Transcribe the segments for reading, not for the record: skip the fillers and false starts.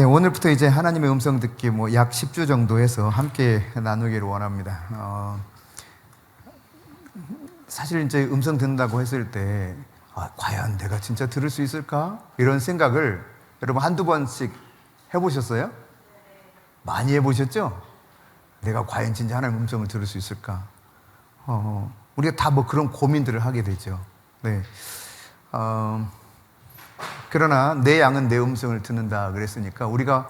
오늘부터 이제 하나님의 음성 듣기 약 10주 정도 해서 함께 나누기를 원합니다. 사실 이제 음성 듣는다고 했을 때 과연 내가 진짜 들을 수 있을까? 이런 생각을 여러분 한두 번씩 해보셨어요? 많이 해보셨죠? 내가 과연 진짜 하나님의 음성을 들을 수 있을까? 우리가 다 그런 고민들을 하게 되죠. 네. 그러나 내 양은 내 음성을 듣는다 그랬으니까 우리가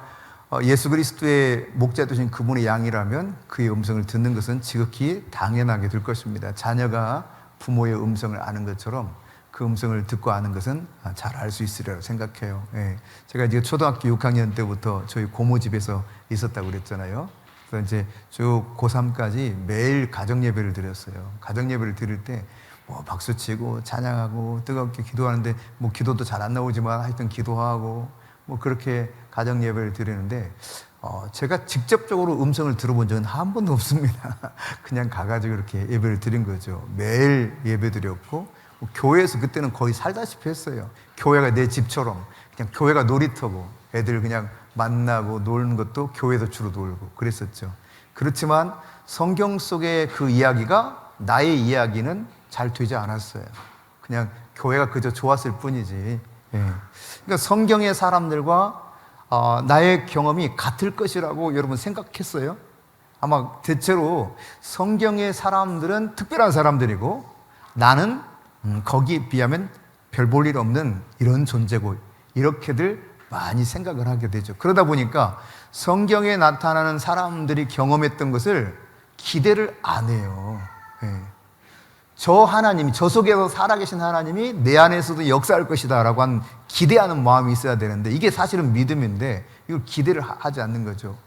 예수 그리스도의 목자 되신 그분의 양이라면 그의 음성을 듣는 것은 지극히 당연하게 될 것입니다. 자녀가 부모의 음성을 아는 것처럼 그 음성을 듣고 아는 것은 잘 알 수 있으리라고 생각해요. 예. 제가 이제 초등학교 6학년 때부터 저희 고모 집에서 있었다고 그랬잖아요. 그래서 이제 쭉 고3까지 매일 가정 예배를 드렸어요. 가정 예배를 드릴 때 박수 치고 찬양하고 뜨겁게 기도하는데 기도도 잘 안 나오지만 하여튼 기도하고 그렇게 가정 예배를 드리는데 제가 직접적으로 음성을 들어본 적은 한 번도 없습니다. 그냥 가가지고 이렇게 예배를 드린 거죠. 매일 예배 드렸고 교회에서 그때는 거의 살다시피 했어요. 교회가 내 집처럼 그냥 교회가 놀이터고 애들 그냥 만나고 노는 것도 교회에서 주로 놀고 그랬었죠. 그렇지만 성경 속의 그 이야기가 나의 이야기는 잘 되지 않았어요. 그냥 교회가 그저 좋았을 뿐이지. 그러니까 성경의 사람들과 나의 경험이 같을 것이라고 여러분 생각했어요? 아마 대체로 성경의 사람들은 특별한 사람들이고 나는 거기에 비하면 별 볼 일 없는 이런 존재고 이렇게들 많이 생각을 하게 되죠. 그러다 보니까 성경에 나타나는 사람들이 경험했던 것을 기대를 안 해요. 저 하나님이, 저 속에서 살아계신 하나님이 내 안에서도 역사할 것이다 라고 한 기대하는 마음이 있어야 되는데 이게 사실은 믿음인데 이걸 기대를 하지 않는 거죠.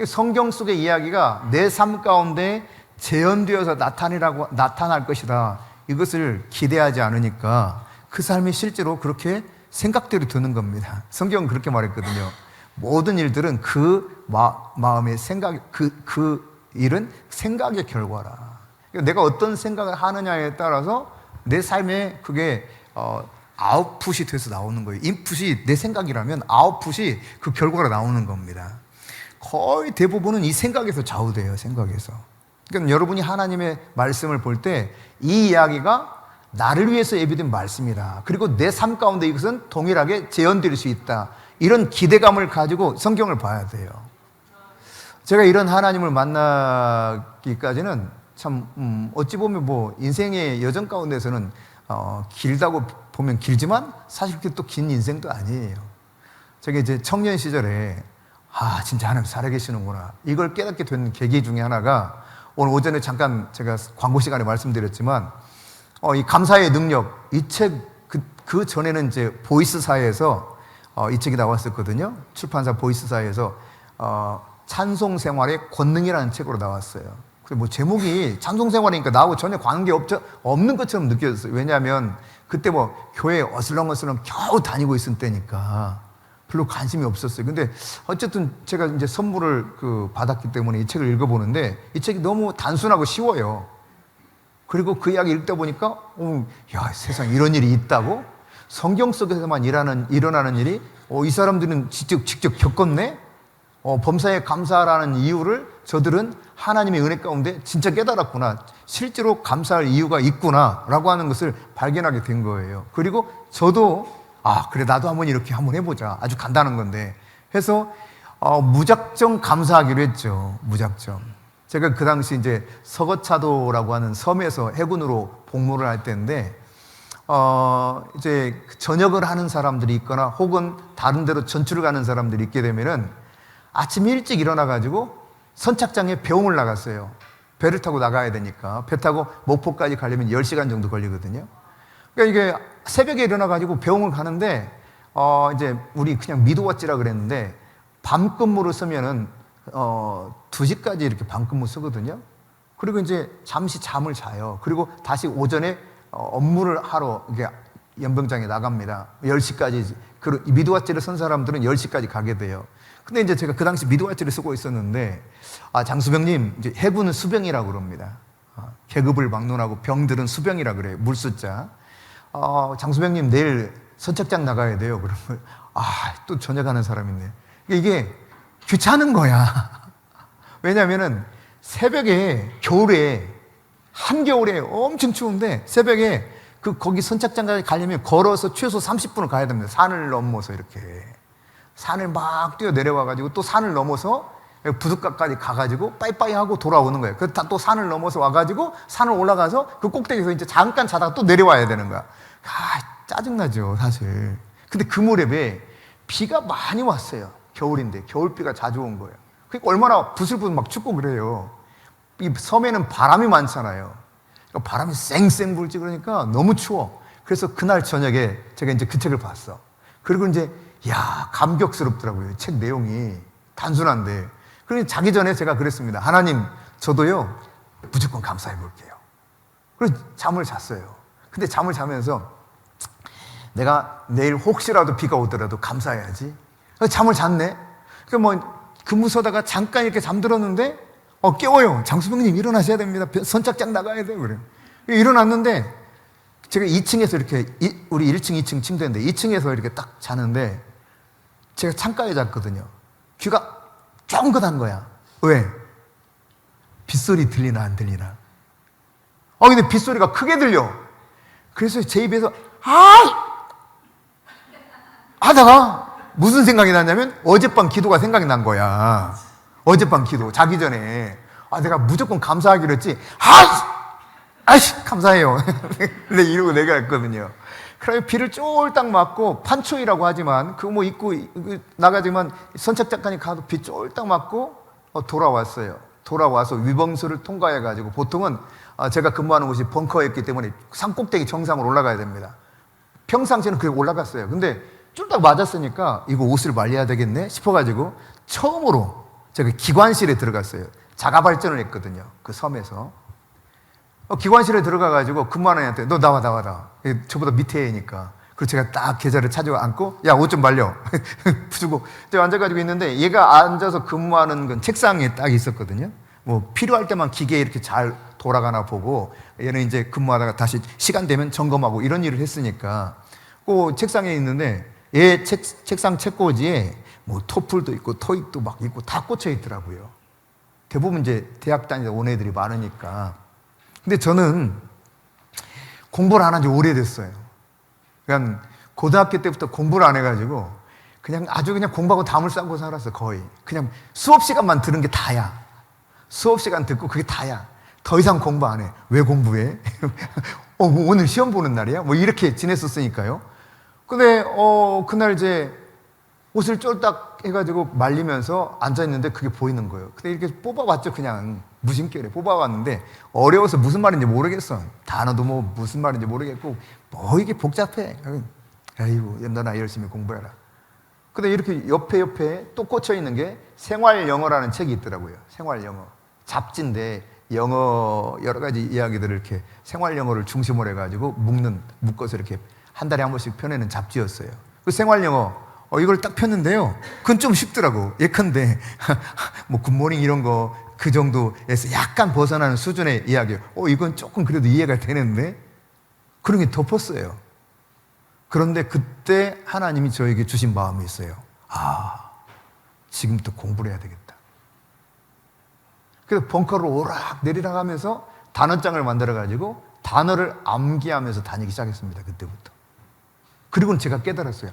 성경 속의 이야기가 내 삶 가운데 재현되어서 나타날 것이다, 이것을 기대하지 않으니까 그 삶이 실제로 그렇게 생각대로 되는 겁니다. 성경은 그렇게 말했거든요. 모든 일들은 그 마음의 생각, 그 일은 생각의 결과라. 내가 어떤 생각을 하느냐에 따라서 내 삶에 그게 아웃풋이 돼서 나오는 거예요. 인풋이 내 생각이라면 아웃풋이 그 결과가 나오는 겁니다. 거의 대부분은 이 생각에서 좌우돼요. 생각에서. 그러니까 여러분이 하나님의 말씀을 볼 때 이 이야기가 나를 위해서 예비된 말씀이다, 그리고 내 삶 가운데 이것은 동일하게 재현될 수 있다, 이런 기대감을 가지고 성경을 봐야 돼요. 제가 이런 하나님을 만나기까지는 참 어찌 보면 인생의 여정 가운데서는 길다고 보면 길지만 사실 그렇게 또 긴 인생도 아니에요. 제가 이제 청년 시절에 진짜 하나님 살아계시는구나, 이걸 깨닫게 된 계기 중에 하나가 오늘 오전에 잠깐 제가 광고 시간에 말씀드렸지만 이 감사의 능력, 이 책 그 전에는 이제 보이스사에서 이 책이 나왔었거든요. 출판사 보이스사에서 찬송 생활의 권능이라는 책으로 나왔어요. 제목이 찬송생활이니까 나하고 전혀 관계 없는 것처럼 느껴졌어요. 왜냐하면 그때 교회에 어슬렁어슬렁 겨우 다니고 있을 때니까 별로 관심이 없었어요. 근데 어쨌든 제가 이제 선물을 받았기 때문에 이 책을 읽어보는데 이 책이 너무 단순하고 쉬워요. 그리고 그 이야기 읽다 보니까 야, 세상에 이런 일이 있다고? 성경 속에서만 일어나는 일이 이 사람들은 직접 겪었네? 범사에 감사라는 이유를 저들은 하나님의 은혜 가운데 진짜 깨달았구나, 실제로 감사할 이유가 있구나 라고 하는 것을 발견하게 된 거예요. 그리고 저도 그래 나도 한번 이렇게 한번 해보자, 아주 간단한 건데 해서 무작정 감사하기로 했죠. 무작정. 제가 그 당시 이제 서거차도라고 하는 섬에서 해군으로 복무를 할 때인데 이제 전역을 하는 사람들이 있거나 혹은 다른 데로 전출을 가는 사람들이 있게 되면은 아침 일찍 일어나가지고 선착장에 배웅을 나갔어요. 배를 타고 나가야 되니까. 배 타고 목포까지 가려면 10시간 정도 걸리거든요. 그러니까 이게 새벽에 일어나가지고 배웅을 가는데 이제 우리 그냥 미도어찌라 그랬는데 밤 근무를 쓰면은 2시까지 이렇게 밤 근무 쓰거든요. 그리고 이제 잠시 잠을 자요. 그리고 다시 오전에 업무를 하러 이게 연병장에 나갑니다. 10시까지. 미드와치를 쓴 사람들은 10시까지 가게 돼요. 근데 이제 제가 그 당시 미드와치를 쓰고 있었는데, 장수병님, 이제 해군은 수병이라고 그럽니다. 계급을 막론하고 병들은 수병이라 그래요. 물수자. 장수병님, 내일 선착장 나가야 돼요. 그러면, 또 저녁하는 사람이네. 이게 귀찮은 거야. 왜냐면은 새벽에, 겨울에, 한겨울에 엄청 추운데, 새벽에 거기 선착장까지 가려면 걸어서 최소 30분을 가야 됩니다. 산을 넘어서 이렇게. 산을 막 뛰어 내려와가지고 또 산을 넘어서 부둣가까지 가가지고 빠이빠이 하고 돌아오는 거예요. 그래서 또 산을 넘어서 와가지고 산을 올라가서 그 꼭대기에서 이제 잠깐 자다가 또 내려와야 되는 거야. 짜증나죠, 사실. 근데 그 무렵에 비가 많이 왔어요. 겨울인데. 겨울비가 자주 온 거예요. 그러니까 얼마나 부슬부슬 막 춥고 그래요. 이 섬에는 바람이 많잖아요. 그러니까 바람이 쌩쌩 불지 그러니까 너무 추워. 그래서 그날 저녁에 제가 이제 그 책을 봤어. 그리고 이제 감격스럽더라고요. 책 내용이 단순한데. 그러니 자기 전에 제가 그랬습니다. 하나님, 저도요 무조건 감사해 볼게요. 그래서 잠을 잤어요. 근데 잠을 자면서 내가 내일 혹시라도 비가 오더라도 감사해야지. 그래서 잠을 잤네. 그러니까 근무 서다가 잠깐 이렇게 잠들었는데 깨워요. 장수병님 일어나셔야 됩니다. 선착장 나가야 돼요. 그래요. 일어났는데 제가 2층에서 이렇게 우리 1층, 2층 침대인데 2층에서 이렇게 딱 자는데 제가 창가에 잤거든요. 귀가 쫑긋한 거야. 왜? 빗소리 들리나 안 들리나? 근데 빗소리가 크게 들려. 그래서 제 입에서 하다가 무슨 생각이 났냐면 어젯밤 기도가 생각이 난 거야. 어젯밤 기도, 자기 전에. 내가 무조건 감사하기로 했지. 감사해요. 근데 이러고 내가 했거든요. 그래서 비를 쫄딱 맞고, 판초이라고 하지만, 그거 입고 나가지만, 선착장까지 가도 비 쫄딱 맞고, 돌아왔어요. 돌아와서 위벙스를 통과해가지고, 보통은 제가 근무하는 곳이 벙커였기 때문에 산 꼭대기 정상으로 올라가야 됩니다. 평상시에는 그게 올라갔어요. 근데 쫄딱 맞았으니까, 이거 옷을 말려야 되겠네 싶어가지고, 처음으로 제가 기관실에 들어갔어요. 자가 발전을 했거든요. 그 섬에서. 기관실에 들어가가지고 근무하는 애한테 너 나와. 저보다 밑에 애니까. 그래서 제가 딱 계좌를 찾아 앉고 야, 옷 좀 말려. 주고 제가 앉아가지고 있는데 얘가 앉아서 근무하는 건 책상에 딱 있었거든요. 필요할 때만 기계에 이렇게 잘 돌아가나 보고 얘는 이제 근무하다가 다시 시간 되면 점검하고 이런 일을 했으니까 그 책상에 있는데 얘 책상 책꽂이에 토플도 있고 토익도 막 있고 다 꽂혀 있더라고요. 대부분 이제 대학 다니다 온 애들이 많으니까. 근데 저는 공부를 안 한 지 오래됐어요. 그러니까 고등학교 때부터 공부를 안 해가지고 그냥 공부하고 담을 싸고 살았어, 거의. 그냥 수업 시간만 들은 게 다야. 수업 시간 듣고 그게 다야. 더 이상 공부 안 해. 왜 공부해? 오늘 시험 보는 날이야? 이렇게 지냈었으니까요. 근데 그날 이제 옷을 쫄딱 해가지고 말리면서 앉아있는데 그게 보이는 거예요. 근데 이렇게 뽑아봤죠. 그냥 무심결에 뽑아봤는데 어려워서 무슨 말인지 모르겠어. 단어도 무슨 말인지 모르겠고 이게 복잡해. 아이고, 너나 열심히 공부해라. 근데 이렇게 옆에 또 꽂혀있는 게 생활영어라는 책이 있더라고요. 생활영어. 잡지인데 영어 여러 가지 이야기들을 이렇게 생활영어를 중심으로 해가지고 묶어서 이렇게 한 달에 한 번씩 펴내는 잡지였어요. 그 생활영어 이걸 딱 폈는데요. 그건 좀 쉽더라고. 예컨대 굿모닝 이런 거 그 정도에서 약간 벗어나는 수준의 이야기예요. 이건 조금 그래도 이해가 되는데 그런 게 덮었어요. 그런데 그때 하나님이 저에게 주신 마음이 있어요. 지금부터 공부를 해야 되겠다. 그래서 벙커를 오락 내리락 하면서 단어장을 만들어가지고 단어를 암기하면서 다니기 시작했습니다. 그때부터. 그리고는 제가 깨달았어요.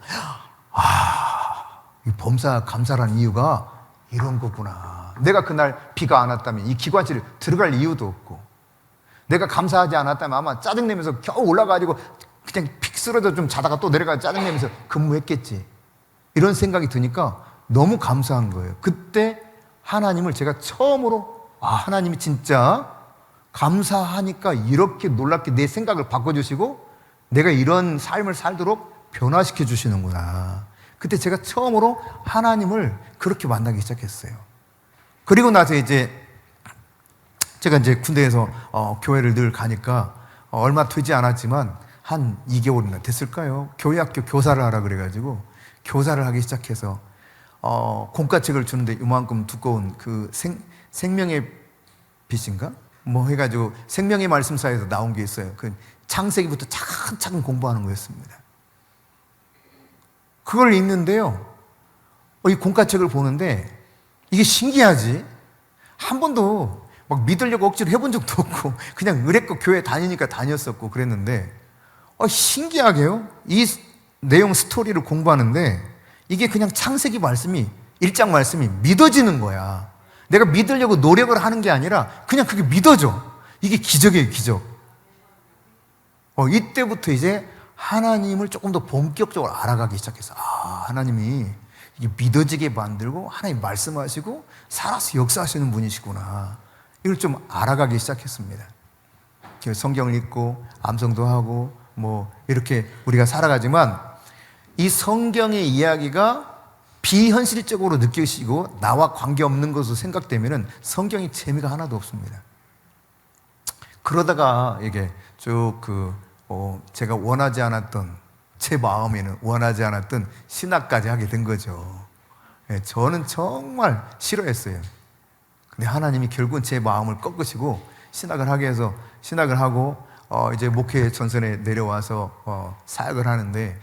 이 범사 감사라는 이유가 이런 거구나. 내가 그날 비가 안 왔다면 이 기관실에 들어갈 이유도 없고, 내가 감사하지 않았다면 아마 짜증내면서 겨우 올라가지고 그냥 픽 쓰러져 좀 자다가 또 내려가 짜증내면서 근무했겠지. 이런 생각이 드니까 너무 감사한 거예요. 그때 하나님을 제가 처음으로 하나님이 진짜 감사하니까 이렇게 놀랍게 내 생각을 바꿔주시고 내가 이런 삶을 살도록 변화시켜 주시는구나. 그때 제가 처음으로 하나님을 그렇게 만나기 시작했어요. 그리고 나서 제가 군대에서 교회를 늘 가니까 얼마 되지 않았지만 한 2개월이나 됐을까요? 교회학교 교사를 하라 그래가지고 교사를 하기 시작해서 공과책을 주는데 이만큼 두꺼운 그 생명의 빛인가? 뭐 해가지고 생명의 말씀사에서 나온 게 있어요. 그 창세기부터 차근차근 공부하는 거였습니다. 그걸 읽는데요, 이 공과책을 보는데 이게 신기하지? 한 번도 막 믿으려고 억지로 해본 적도 없고 그냥 의뢰껏 교회 다니니까 다녔었고 그랬는데 신기하게요, 이 내용 스토리를 공부하는데 이게 그냥 창세기 말씀이 1장 말씀이 믿어지는 거야. 내가 믿으려고 노력을 하는 게 아니라 그냥 그게 믿어져. 이게 기적이에요, 기적. 이때부터 이제 하나님을 조금 더 본격적으로 알아가기 시작해서 하나님이 이게 믿어지게 만들고 하나님 말씀하시고 살아서 역사하시는 분이시구나, 이걸 좀 알아가기 시작했습니다. 성경을 읽고 암송도 하고 뭐 이렇게 우리가 살아가지만 이 성경의 이야기가 비현실적으로 느껴지고 나와 관계없는 것으로 생각되면 성경이 재미가 하나도 없습니다. 그러다가 이게 쭉 제가 원하지 않았던, 제 마음에는 원하지 않았던 신학까지 하게 된 거죠. 저는 정말 싫어했어요. 근데 하나님이 결국은 제 마음을 꺾으시고 신학을 하게 해서 신학을 하고 이제 목회 전선에 내려와서 사역을 하는데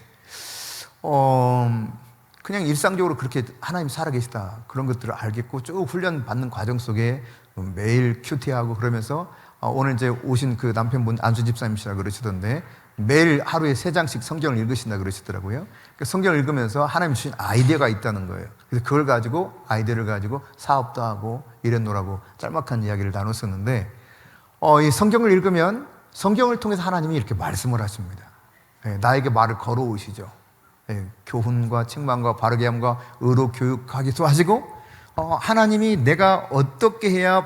그냥 일상적으로 그렇게 하나님 살아계시다 그런 것들을 알겠고 쭉 훈련 받는 과정 속에 매일 큐티하고 그러면서 오늘 이제 오신 그 남편분 안수 집사님이시라 그러시던데 매일 하루에 3장씩 성경을 읽으신다 그러시더라고요. 성경을 읽으면서 하나님 주신 아이디어가 있다는 거예요. 그래서 그걸 가지고 아이디어를 가지고 사업도 하고 이랬노라고 짤막한 이야기를 나눴었는데 이 성경을 읽으면 성경을 통해서 하나님이 이렇게 말씀을 하십니다. 나에게 말을 걸어오시죠. 교훈과 책망과 바르게 함과 의로 교육하기도 하시고 하나님이 내가 어떻게 해야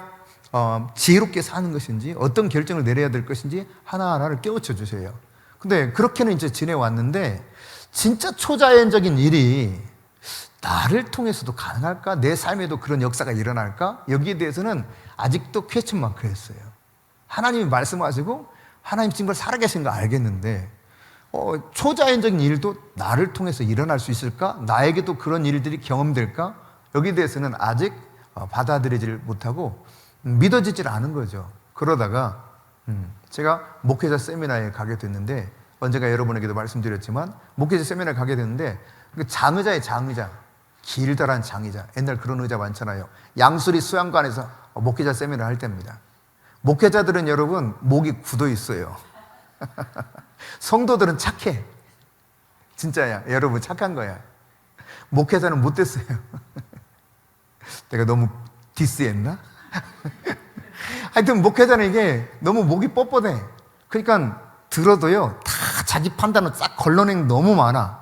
지혜롭게 사는 것인지 어떤 결정을 내려야 될 것인지 하나하나를 깨우쳐 주세요. 근데 그렇게는 이제 지내왔는데 진짜 초자연적인 일이 나를 통해서도 가능할까? 내 삶에도 그런 역사가 일어날까? 여기에 대해서는 아직도 퀘스천 마크였어요. 하나님이 말씀하시고 하나님 정말 살아계신 거 알겠는데 초자연적인 일도 나를 통해서 일어날 수 있을까? 나에게도 그런 일들이 경험될까? 여기에 대해서는 아직 받아들이질 못하고 믿어지질 않은 거죠. 그러다가 제가 목회자 세미나에 가게 됐는데 언젠가 여러분에게도 말씀드렸지만 목회자 세미나에 가게 됐는데 그 장의자의 장의자, 길다란 장의자, 옛날 그런 의자 많잖아요. 양수리 수양관에서 목회자 세미나 할 때입니다. 목회자들은 여러분 목이 굳어 있어요. 성도들은 착해. 진짜야. 여러분 착한 거야. 목회자는 못 됐어요. 내가 너무 디스했나? 하여튼 목회자는 이게 너무 목이 뻣뻣해. 그러니까 들어도요 다 자기 판단을 싹 걸러내는 게 너무 많아.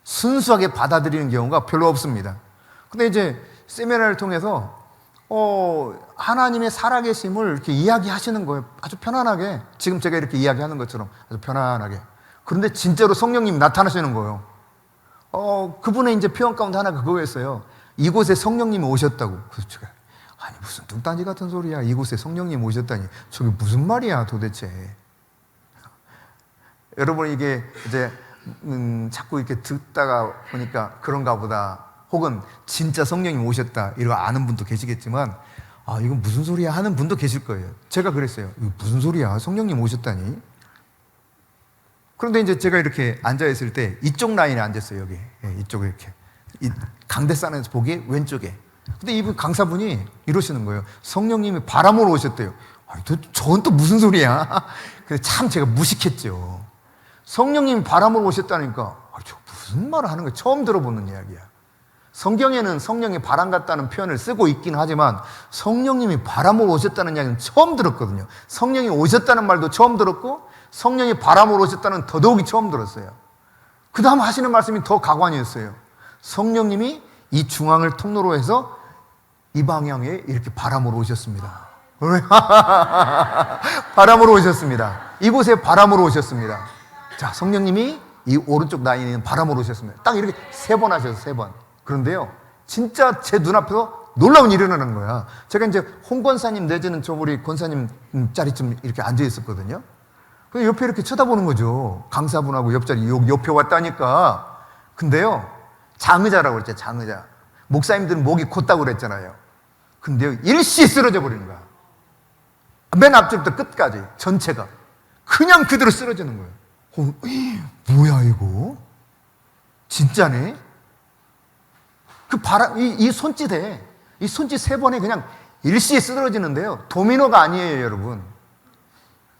순수하게 받아들이는 경우가 별로 없습니다. 근데 이제 세미나를 통해서 하나님의 살아계심을 이렇게 이야기하시는 거예요. 아주 편안하게. 지금 제가 이렇게 이야기하는 것처럼 아주 편안하게. 그런데 진짜로 성령님이 나타나시는 거예요. 그분의 이제 표현 가운데 하나가 그거였어요. 이곳에 성령님이 오셨다고. 그래서 제가 아니 무슨 뚱딴지 같은 소리야. 이곳에 성령님 오셨다니. 저게 무슨 말이야 도대체. 여러분 이게 이제 자꾸 이렇게 듣다가 보니까 그런가 보다. 혹은 진짜 성령님 오셨다 이거 아는 분도 계시겠지만 이건 무슨 소리야 하는 분도 계실 거예요. 제가 그랬어요. 이거 무슨 소리야 성령님 오셨다니. 그런데 이제 제가 이렇게 앉아있을 때 이쪽 라인에 앉았어요. 여기 이쪽에 이렇게 강대산에서 보기에 왼쪽에. 근데 이분 강사분이 이러시는 거예요. 성령님이 바람으로 오셨대요. 저건 또 무슨 소리야. 근데 참 제가 무식했죠. 성령님이 바람으로 오셨다니까 저 무슨 말을 하는 거야. 처음 들어보는 이야기야. 성경에는 성령이 바람 같다는 표현을 쓰고 있긴 하지만 성령님이 바람으로 오셨다는 이야기는 처음 들었거든요. 성령이 오셨다는 말도 처음 들었고 성령이 바람으로 오셨다는 더더욱이 처음 들었어요. 그 다음 하시는 말씀이 더 가관이었어요. 성령님이 이 중앙을 통로로 해서 이 방향에 이렇게 바람으로 오셨습니다. 바람으로 오셨습니다. 이곳에 바람으로 오셨습니다. 자, 성령님이 이 오른쪽 라인에 있는 바람으로 오셨습니다. 딱 이렇게 3번 하셔서 3번. 그런데요, 진짜 제 눈앞에서 놀라운 일이 일어나는 거야. 제가 이제 홍 권사님 내지는 저 우리 권사님 자리쯤 이렇게 앉아 있었거든요. 근데 옆에 이렇게 쳐다보는 거죠. 강사분하고 옆자리 옆에 왔다니까. 근데요, 장의자라고 그랬죠. 장의자. 목사님들은 목이 곧다고 그랬잖아요. 근데요, 일시에 쓰러져 버리는 거야. 맨 앞줄부터 끝까지 전체가 그냥 그대로 쓰러지는 거예요. 뭐야 이거? 진짜네? 이 손짓에, 이 손짓 3번에 그냥 일시에 쓰러지는데요. 도미노가 아니에요, 여러분.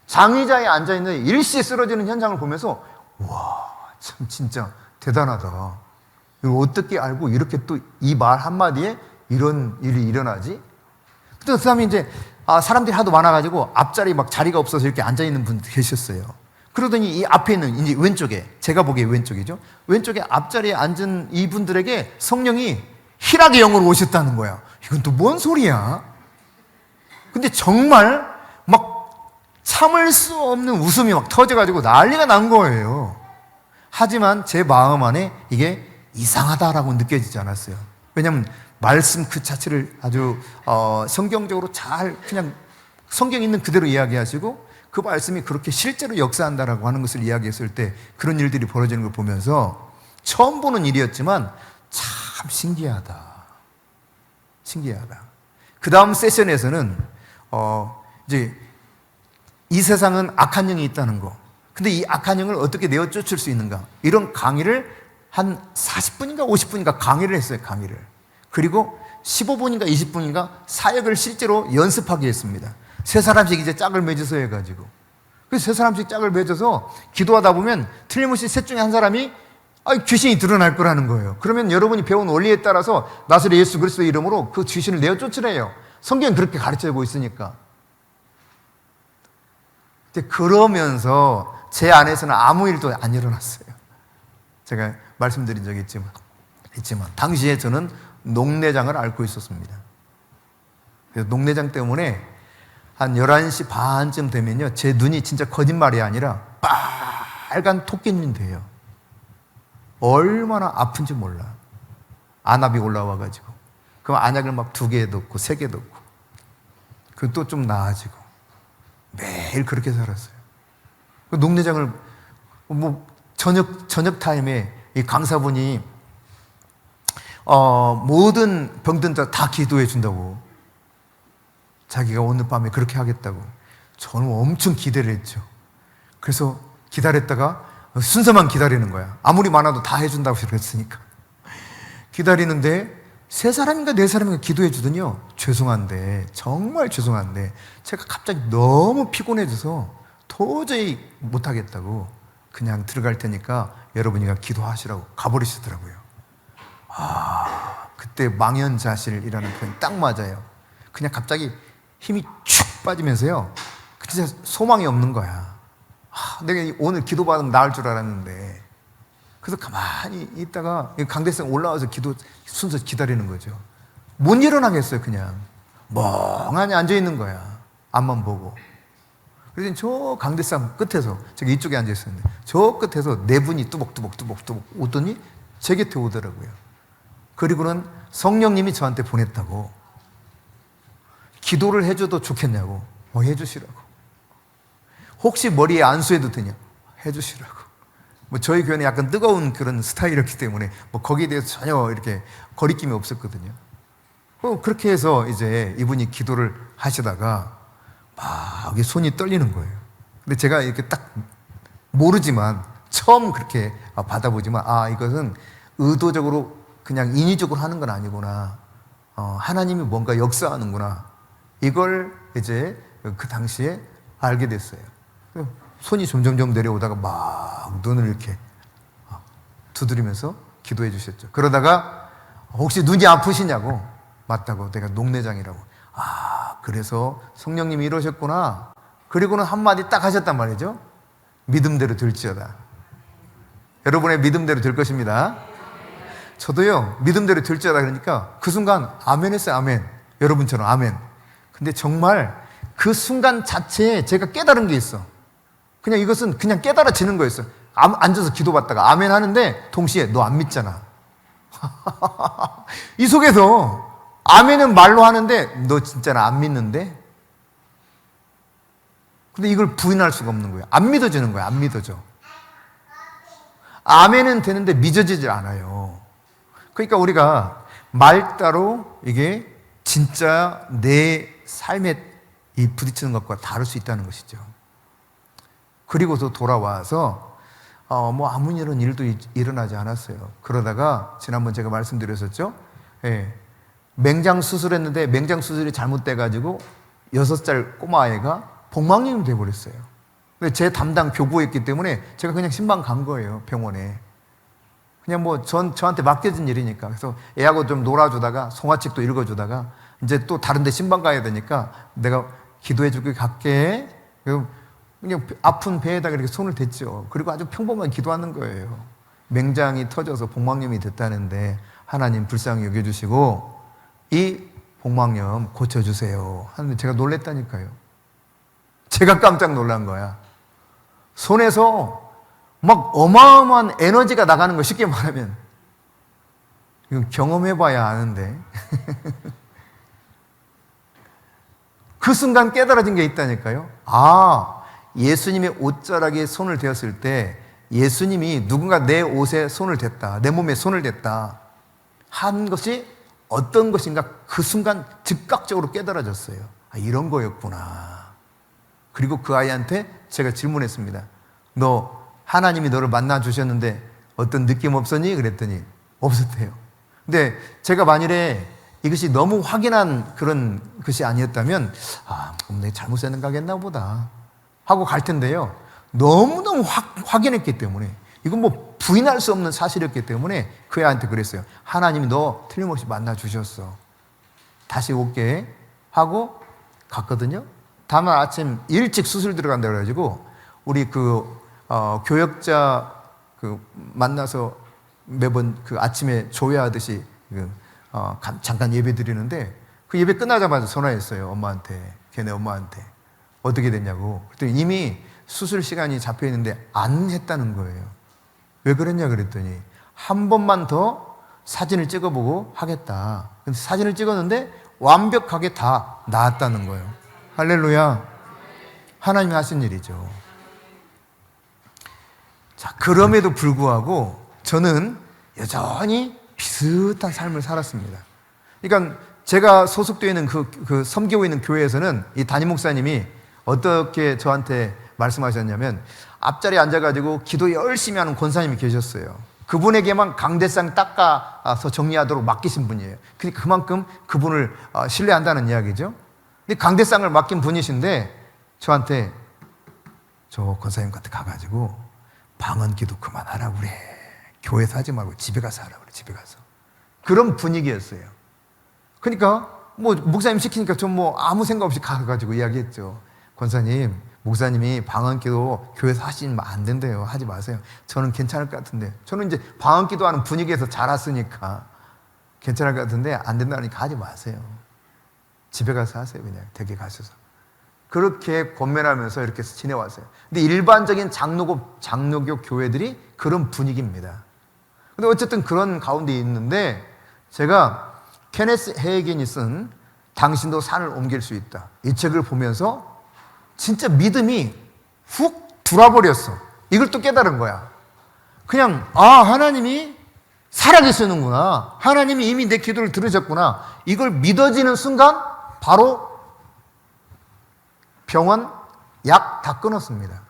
장의자에 앉아있는 일시에 쓰러지는 현장을 보면서, 와, 참, 진짜 대단하다. 이걸 어떻게 알고 이렇게 또 이 말 한마디에 이런 일이 일어나지? 그 다음에 이제, 사람들이 하도 많아가지고 앞자리 막 자리가 없어서 이렇게 앉아있는 분 계셨어요. 그러더니 이 앞에 있는 이제 왼쪽에, 제가 보기에 왼쪽이죠. 왼쪽에 앞자리에 앉은 이분들에게 성령이 희락의 영으로 오셨다는 거야. 이건 또 뭔 소리야? 근데 정말 막 참을 수 없는 웃음이 막 터져가지고 난리가 난 거예요. 하지만 제 마음 안에 이게 이상하다라고 느껴지지 않았어요. 왜냐하면 말씀 그 자체를 아주 성경적으로 잘 그냥 성경 있는 그대로 이야기하시고 그 말씀이 그렇게 실제로 역사한다라고 하는 것을 이야기했을 때 그런 일들이 벌어지는 걸 보면서 처음 보는 일이었지만 참 신기하다. 신기하다. 그 다음 세션에서는 이제 이 세상은 악한 영이 있다는 거. 근데 이 악한 영을 어떻게 내어 쫓을 수 있는가? 이런 강의를 한 40분인가 50분인가 강의를 했어요. 강의를. 그리고 15분인가 20분인가 사역을 실제로 연습하게 했습니다. 3사람씩 이제 짝을 맺어서 해가지고. 그래서 3사람씩 짝을 맺어서 기도하다 보면 틀림없이 셋 중에 한 사람이 귀신이 드러날 거라는 거예요. 그러면 여러분이 배운 원리에 따라서 나사렛 예수 그리스도의 이름으로 그 귀신을 내어 쫓으래요. 성경은 그렇게 가르쳐주고 있으니까. 그러면서 제 안에서는 아무 일도 안 일어났어요. 제가 말씀드린 적이 있지만 당시에 저는 녹내장을 앓고 있었습니다. 그래서 녹내장 때문에 한 11시 반쯤 되면요, 제 눈이 진짜 거짓말이 아니라 빨간 토끼눈이 돼요. 얼마나 아픈지 몰라. 안압이 올라와가지고. 그럼 안약을 막 2개 넣고 3개 넣고. 그리고 또 좀 나아지고. 매일 그렇게 살았어요. 녹내장을 저녁 타임에 이 강사분이 모든 병든 다 기도해 준다고. 자기가 오늘 밤에 그렇게 하겠다고. 저는 엄청 기대를 했죠. 그래서 기다렸다가 순서만 기다리는 거야. 아무리 많아도 다 해준다고 그랬으니까. 기다리는데 3사람인가 4사람인가 기도해 주더니요, 죄송한데, 정말 죄송한데 제가 갑자기 너무 피곤해져서 도저히 못하겠다고 그냥 들어갈 테니까 여러분이가 기도하시라고 가버리시더라고요. 그때 망연자실이라는 표현이 딱 맞아요. 그냥 갑자기 힘이 축 빠지면서요, 진짜 소망이 없는 거야. 내가 오늘 기도받으면 나을 줄 알았는데. 그래서 가만히 있다가 강대상 올라와서 기도 순서 기다리는 거죠. 못 일어나겠어요. 그냥 멍하니 앉아있는 거야. 앞만 보고. 그래서 저 강대상 끝에서, 제가 이쪽에 앉아있었는데 저 끝에서 4분이 뚜벅뚜벅 오더니 제 곁에 오더라고요. 그리고는 성령님이 저한테 보냈다고. 기도를 해줘도 좋겠냐고. 해주시라고. 혹시 머리에 안수해도 되냐? 해주시라고. 저희 교회는 약간 뜨거운 그런 스타일이었기 때문에 거기에 대해서 전혀 이렇게 거리낌이 없었거든요. 그렇게 해서 이제 이분이 기도를 하시다가 막 손이 떨리는 거예요. 근데 제가 이렇게 딱 모르지만, 처음 그렇게 받아보지만, 이것은 의도적으로 그냥 인위적으로 하는 건 아니구나. 하나님이 뭔가 역사하는구나. 이걸 이제 그 당시에 알게 됐어요. 손이 점점점 내려오다가 막 눈을 이렇게 두드리면서 기도해 주셨죠. 그러다가 혹시 눈이 아프시냐고. 맞다고. 내가 녹내장이라고. 그래서 성령님이 이러셨구나. 그리고는 한마디 딱 하셨단 말이죠. 믿음대로 될지어다. 여러분의 믿음대로 될 것입니다. 저도요, 믿음대로 될지어다 그러니까 그 순간 아멘 했어요. 아멘. 여러분처럼 아멘. 근데 정말 그 순간 자체에 제가 깨달은 게 있어. 그냥 이것은 그냥 깨달아지는 거였어. 앉아서 기도받다가 아멘 하는데 동시에 너 안 믿잖아. 이 속에서 아멘은 말로 하는데 너 진짜는 안 믿는데? 근데 이걸 부인할 수가 없는 거예요. 안 믿어지는 거예요. 안 믿어져. 아멘은 되는데 믿어지질 않아요. 그러니까 우리가 말 따로 이게 진짜 내 삶에 이 부딪히는 것과 다를 수 있다는 것이죠. 그리고서 돌아와서 뭐 아무 이런 일도 일어나지 않았어요. 그러다가 지난번 제가 말씀드렸었죠. 예. 맹장 수술했는데 맹장 수술이 잘못돼가지고 6살 꼬마아이가 복막염이 돼버렸어요. 근데 제 담당 교부였기 때문에 제가 그냥 신방 간 거예요. 병원에. 그냥 뭐 저한테 맡겨진 일이니까. 그래서 애하고 좀 놀아주다가 송화책도 읽어주다가 이제 또 다른 데 신방 가야 되니까 내가 기도해주길 갈게. 그냥 아픈 배에다가 이렇게 손을 댔죠. 그리고 아주 평범하게 기도하는 거예요. 맹장이 터져서 복막염이 됐다는데 하나님 불쌍히 여겨주시고 이 복막염 고쳐주세요 하는데 제가 놀랬다니까요. 제가 깜짝 놀란 거야. 손에서 막 어마어마한 에너지가 나가는 거, 쉽게 말하면. 이건 경험해봐야 아는데. 그 순간 깨달아진 게 있다니까요. 아, 예수님의 옷자락에 손을 대었을 때 예수님이 누군가 내 옷에 손을 댔다, 내 몸에 손을 댔다 한 것이 어떤 것인가 그 순간 즉각적으로 깨달아졌어요. 아, 이런 거였구나. 그리고 그 아이한테 제가 질문했습니다. 너 하나님이 너를 만나 주셨는데 어떤 느낌 없었니? 그랬더니 없었대요. 근데 제가 만일에 이것이 너무 확인한 그런 것이 아니었다면 내가 잘못 생각했나 보다 하고 갈 텐데요. 너무너무 확인했기 때문에 이건 뭐 부인할 수 없는 사실이었기 때문에 그 애한테 그랬어요. 하나님이 너 틀림없이 만나 주셨어. 다시 올게 하고 갔거든요. 다음날 아침 일찍 수술 들어간다 그래가지고 우리 교역자 만나서 매번 아침에 조회하듯이 잠깐 예배 드리는데 그 예배 끝나자마자 전화했어요. 엄마한테, 걔네 엄마한테. 어떻게 됐냐고. 그랬더니 이미 수술 시간이 잡혀 있는데 안 했다는 거예요. 왜 그랬냐 그랬더니 한 번만 더 사진을 찍어보고 하겠다. 근데 사진을 찍었는데 완벽하게 다 나았다는 거예요. 할렐루야. 하나님이 하신 일이죠. 자, 그럼에도 불구하고 저는 여전히 비슷한 삶을 살았습니다. 그러니까 제가 소속되어 있는 섬기고 있는 교회에서는 이 담임 목사님이 어떻게 저한테 말씀하셨냐면 앞자리에 앉아가지고 기도 열심히 하는 권사님이 계셨어요. 그분에게만 강대상 닦아서 정리하도록 맡기신 분이에요. 그러니까 그만큼 그분을 신뢰한다는 이야기죠. 근데 강대상을 맡긴 분이신데 저한테 저 권사님한테 가가지고 방언 기도 그만하라고 그래. 교회에서 하지 말고 집에 가서 하라고 그래. 집에 가서. 그런 분위기였어요. 그러니까 뭐 목사님 시키니까 좀 뭐 아무 생각 없이 가가지고 이야기했죠. 권사님, 목사님이 방언 기도 교회에서 하시면 안 된대요. 하지 마세요. 저는 괜찮을 것 같은데. 저는 이제 방언 기도하는 분위기에서 자랐으니까 괜찮을 것 같은데 안 된다니까 하지 마세요. 집에 가서 하세요. 그냥 댁에 가셔서. 그렇게 권면하면서 이렇게 지내왔어요. 근데 일반적인 장로교 교회들이 그런 분위기입니다. 근데 어쨌든 그런 가운데 있는데 제가 케네스 헤이겐이 쓴 당신도 산을 옮길 수 있다. 이 책을 보면서 진짜 믿음이 훅 돌아버렸어. 이걸 또 깨달은 거야. 그냥 하나님이 살아계시는구나. 하나님이 이미 내 기도를 들으셨구나. 이걸 믿어지는 순간 바로 병원 약 다 끊었습니다.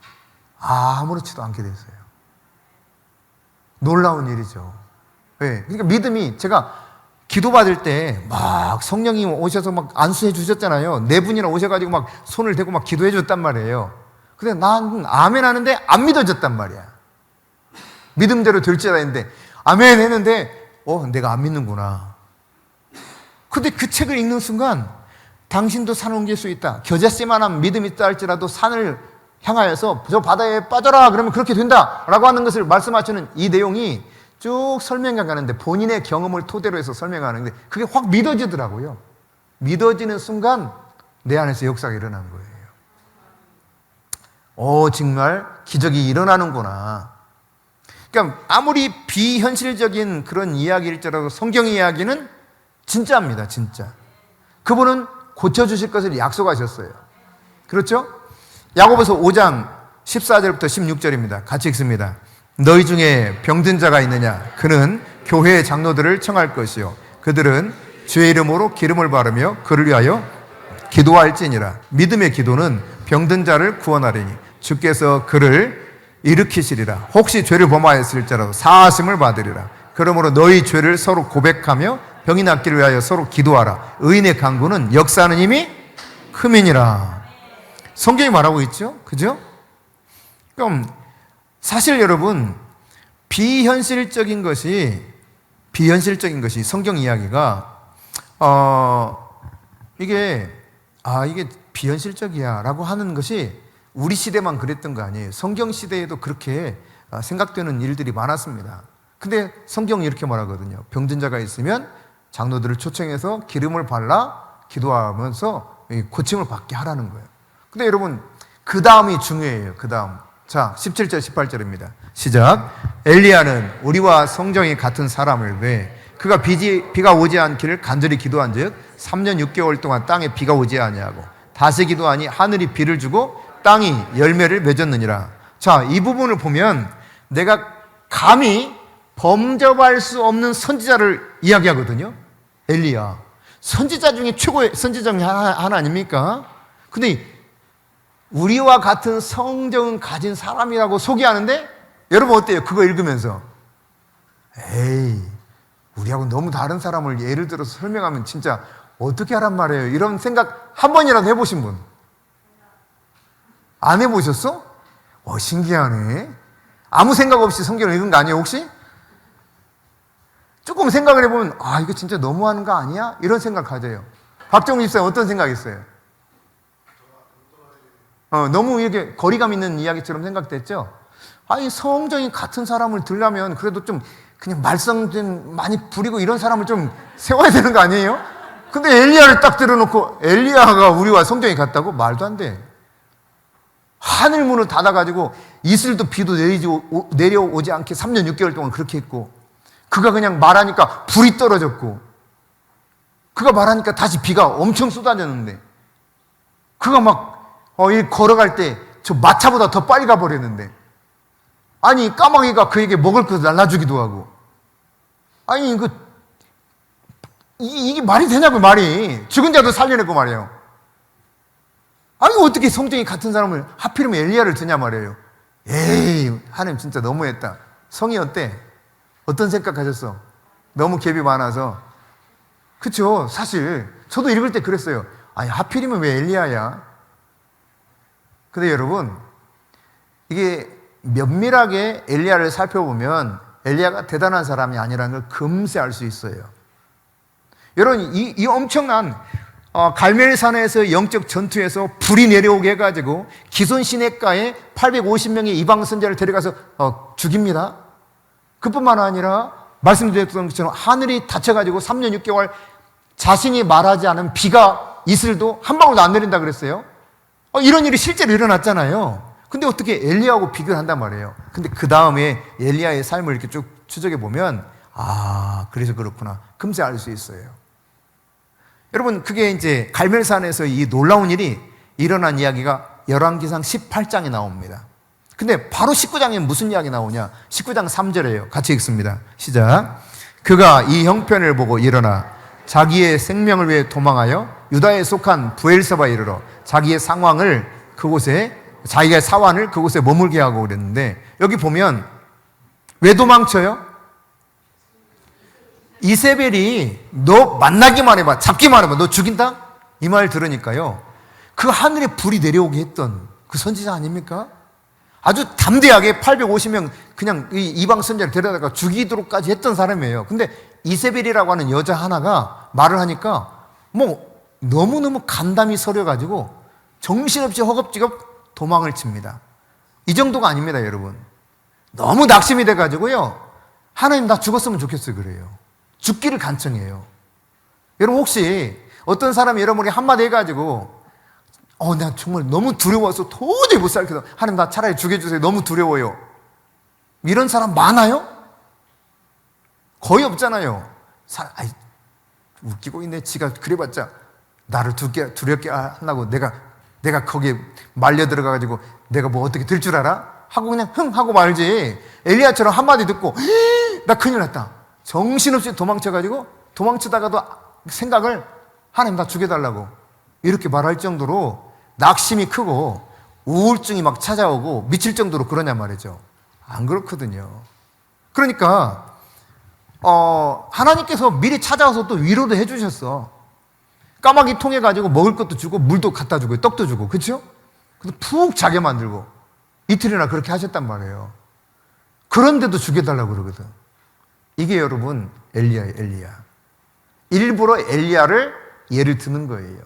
아무렇지도 않게 됐어요. 놀라운 일이죠. 네. 그러니까 믿음이 제가 기도받을 때 막 성령이 오셔서 막 안수해 주셨잖아요. 네 분이나 오셔가지고 막 손을 대고 막 기도해 줬단 말이에요. 근데 난 아멘 하는데 안 믿어졌단 말이야. 믿음대로 될지라 했는데 아멘 했는데 내가 안 믿는구나. 근데 그 책을 읽는 순간 당신도 산을 옮길 수 있다. 겨자씨만한 믿음이 있다 할지라도 산을 향하여서 저 바다에 빠져라 그러면 그렇게 된다 라고 하는 것을 말씀하시는 이 내용이 쭉 설명해 가는데 본인의 경험을 토대로 해서 설명하는데 그게 확 믿어지더라고요. 믿어지는 순간 내 안에서 역사가 일어난 거예요. 정말 기적이 일어나는구나. 그러니까 아무리 비현실적인 그런 이야기일지라도 성경의 이야기는 진짜입니다. 진짜. 그분은 고쳐주실 것을 약속하셨어요. 그렇죠? 야고보서 5장 14절부터 16절입니다. 같이 읽습니다. 너희 중에 병든 자가 있느냐? 그는 교회의 장로들을 청할 것이요 그들은 주의 이름으로 기름을 바르며 그를 위하여 기도할지니라. 믿음의 기도는 병든 자를 구원하리니 주께서 그를 일으키시리라. 혹시 죄를 범하였을지라도 사하심을 받으리라. 그러므로 너희 죄를 서로 고백하며 병이 낫기를 위하여 서로 기도하라. 의인의 간구는 역사하는 힘이 큼이니라. 성경이 말하고 있죠? 그죠? 그럼 사실 여러분 비현실적인 것이 성경 이야기가 이게 비현실적이야 라고 하는 것이 우리 시대만 그랬던 거 아니에요. 성경 시대에도 그렇게 생각되는 일들이 많았습니다. 근데 성경이 이렇게 말하거든요. 병든 자가 있으면 장로들을 초청해서 기름을 발라 기도하면서 고침을 받게 하라는 거예요. 근데 여러분 그 다음이 중요해요. 그 다음. 자, 17절 18절입니다. 시작. 엘리야는 우리와 성정이 같은 사람을 왜 그가 비가 오지 않기를 간절히 기도한 즉 3년 6개월 동안 땅에 비가 오지 아니하고 다시 기도하니 하늘이 비를 주고 땅이 열매를 맺었느니라. 자, 이 부분을 보면 내가 감히 범접할 수 없는 선지자를 이야기하거든요. 엘리야. 선지자 중에 최고의 선지자 중에 하나 아닙니까? 근데 우리와 같은 성정은 가진 사람이라고 소개하는데 여러분 어때요? 그거 읽으면서 에이 우리하고 너무 다른 사람을 예를 들어서 설명하면 진짜 어떻게 하란 말이에요? 이런 생각 한 번이라도 해보신 분? 안 해보셨어? 신기하네. 아무 생각 없이 성경을 읽은 거 아니에요 혹시? 조금 생각을 해보면 이거 진짜 너무하는 거 아니야? 이런 생각 가져요. 박정우 집사님 어떤 생각했어요? 너무 이렇게 거리감 있는 이야기처럼 생각됐죠? 성정이 같은 사람을 들려면 그래도 좀 그냥 말썽 좀 많이 부리고 이런 사람을 좀 세워야 되는 거 아니에요? 근데 엘리야를 딱 들어놓고 엘리야가 우리와 성정이 같다고? 말도 안 돼. 하늘 문을 닫아가지고 이슬도 비도 내려오지 않게 3년 6개월 동안 그렇게 했고 그가 그냥 말하니까 불이 떨어졌고 그가 말하니까 다시 비가 엄청 쏟아졌는데 그가 막 걸어갈 때 저 마차보다 더 빨리 가버렸는데 아니 까마귀가 그에게 먹을 것을 날라주기도 하고 아니 이게 말이 되냐고 말이 죽은 자도 살려내고 말이에요. 아니 어떻게 성정이 같은 사람을 하필이면 엘리야를 드냐 말이에요. 에이 하나님 진짜 너무했다. 성이 어때? 어떤 생각하셨어? 너무 갭이 많아서 그쵸? 사실 저도 읽을 때 그랬어요. 아니 하필이면 왜 엘리야야? 근데 여러분 이게 면밀하게 엘리야를 살펴보면 엘리야가 대단한 사람이 아니라는 걸 금세 알 수 있어요. 여러분 이 엄청난 갈멜산에서 영적 전투에서 불이 내려오게 해가지고 기손 시내가에 850명의 이방 선자를 데려가서 죽입니다. 그뿐만 아니라 말씀드렸던 것처럼 하늘이 닫혀가지고 3년 6개월 자신이 말하지 않은 비가 이슬도 한 방울도 안 내린다 그랬어요. 이런 일이 실제로 일어났잖아요. 근데 어떻게 엘리야하고 비교를 한단 말이에요. 근데 그 다음에 엘리야의 삶을 이렇게 쭉 추적해 보면 그래서 그렇구나 금세 알 수 있어요. 여러분 그게 이제 갈멜산에서 이 놀라운 일이 일어난 이야기가 열왕기상 18장에 나옵니다. 근데 바로 19장에 무슨 이야기 나오냐? 19장 3절이에요. 같이 읽습니다. 시작. 그가 이 형편을 보고 일어나 자기의 생명을 위해 도망하여 유다에 속한 부엘세바에 이르러 자기의 사환을 그곳에 머물게 하고 그랬는데 여기 보면 왜 도망쳐요? 이세벨이 너 만나기만 해봐, 잡기만 해봐, 너 죽인다? 이 말 들으니까요 그 하늘에 불이 내려오게 했던 그 선지자 아닙니까? 아주 담대하게 850명 그냥 이방 선지자를 데려다가 죽이도록까지 했던 사람이에요. 근데 이세벨이라고 하는 여자 하나가 말을 하니까 너무너무 간담이 서려가지고 정신없이 허겁지겁 도망을 칩니다. 이 정도가 아닙니다 여러분. 너무 낙심이 돼가지고요 하나님 나 죽었으면 좋겠어요 그래요. 죽기를 간청해요. 여러분 혹시 어떤 사람이 여러분에게 한마디 해가지고 나 정말 너무 두려워서 도저히 못 살겠어. 하나님 나 차라리 죽여주세요. 너무 두려워요. 이런 사람 많아요? 거의 없잖아요. 웃기고 있네. 지가 그래봤자 나를 두렵게 하려고 내가 내가 거기에 말려 들어가가지고 내가 뭐 어떻게 될 줄 알아? 하고 그냥 흥 하고 말지. 엘리야처럼 한마디 듣고 나 큰일 났다. 정신없이 도망치다가도 생각을 하나님 나 죽여달라고 이렇게 말할 정도로 낙심이 크고 우울증이 막 찾아오고 미칠 정도로 그러냐 말이죠. 안 그렇거든요. 그러니까 하나님께서 미리 찾아와서 또 위로도 해주셨어. 까마귀 통해 가지고 먹을 것도 주고 물도 갖다 주고 떡도 주고, 그렇죠? 그래서 푹 자게 만들고 이틀이나 그렇게 하셨단 말이에요. 그런데도 죽여달라고 그러거든. 이게 여러분 엘리야예요. 엘리야. 일부러 엘리야를 예를 드는 거예요.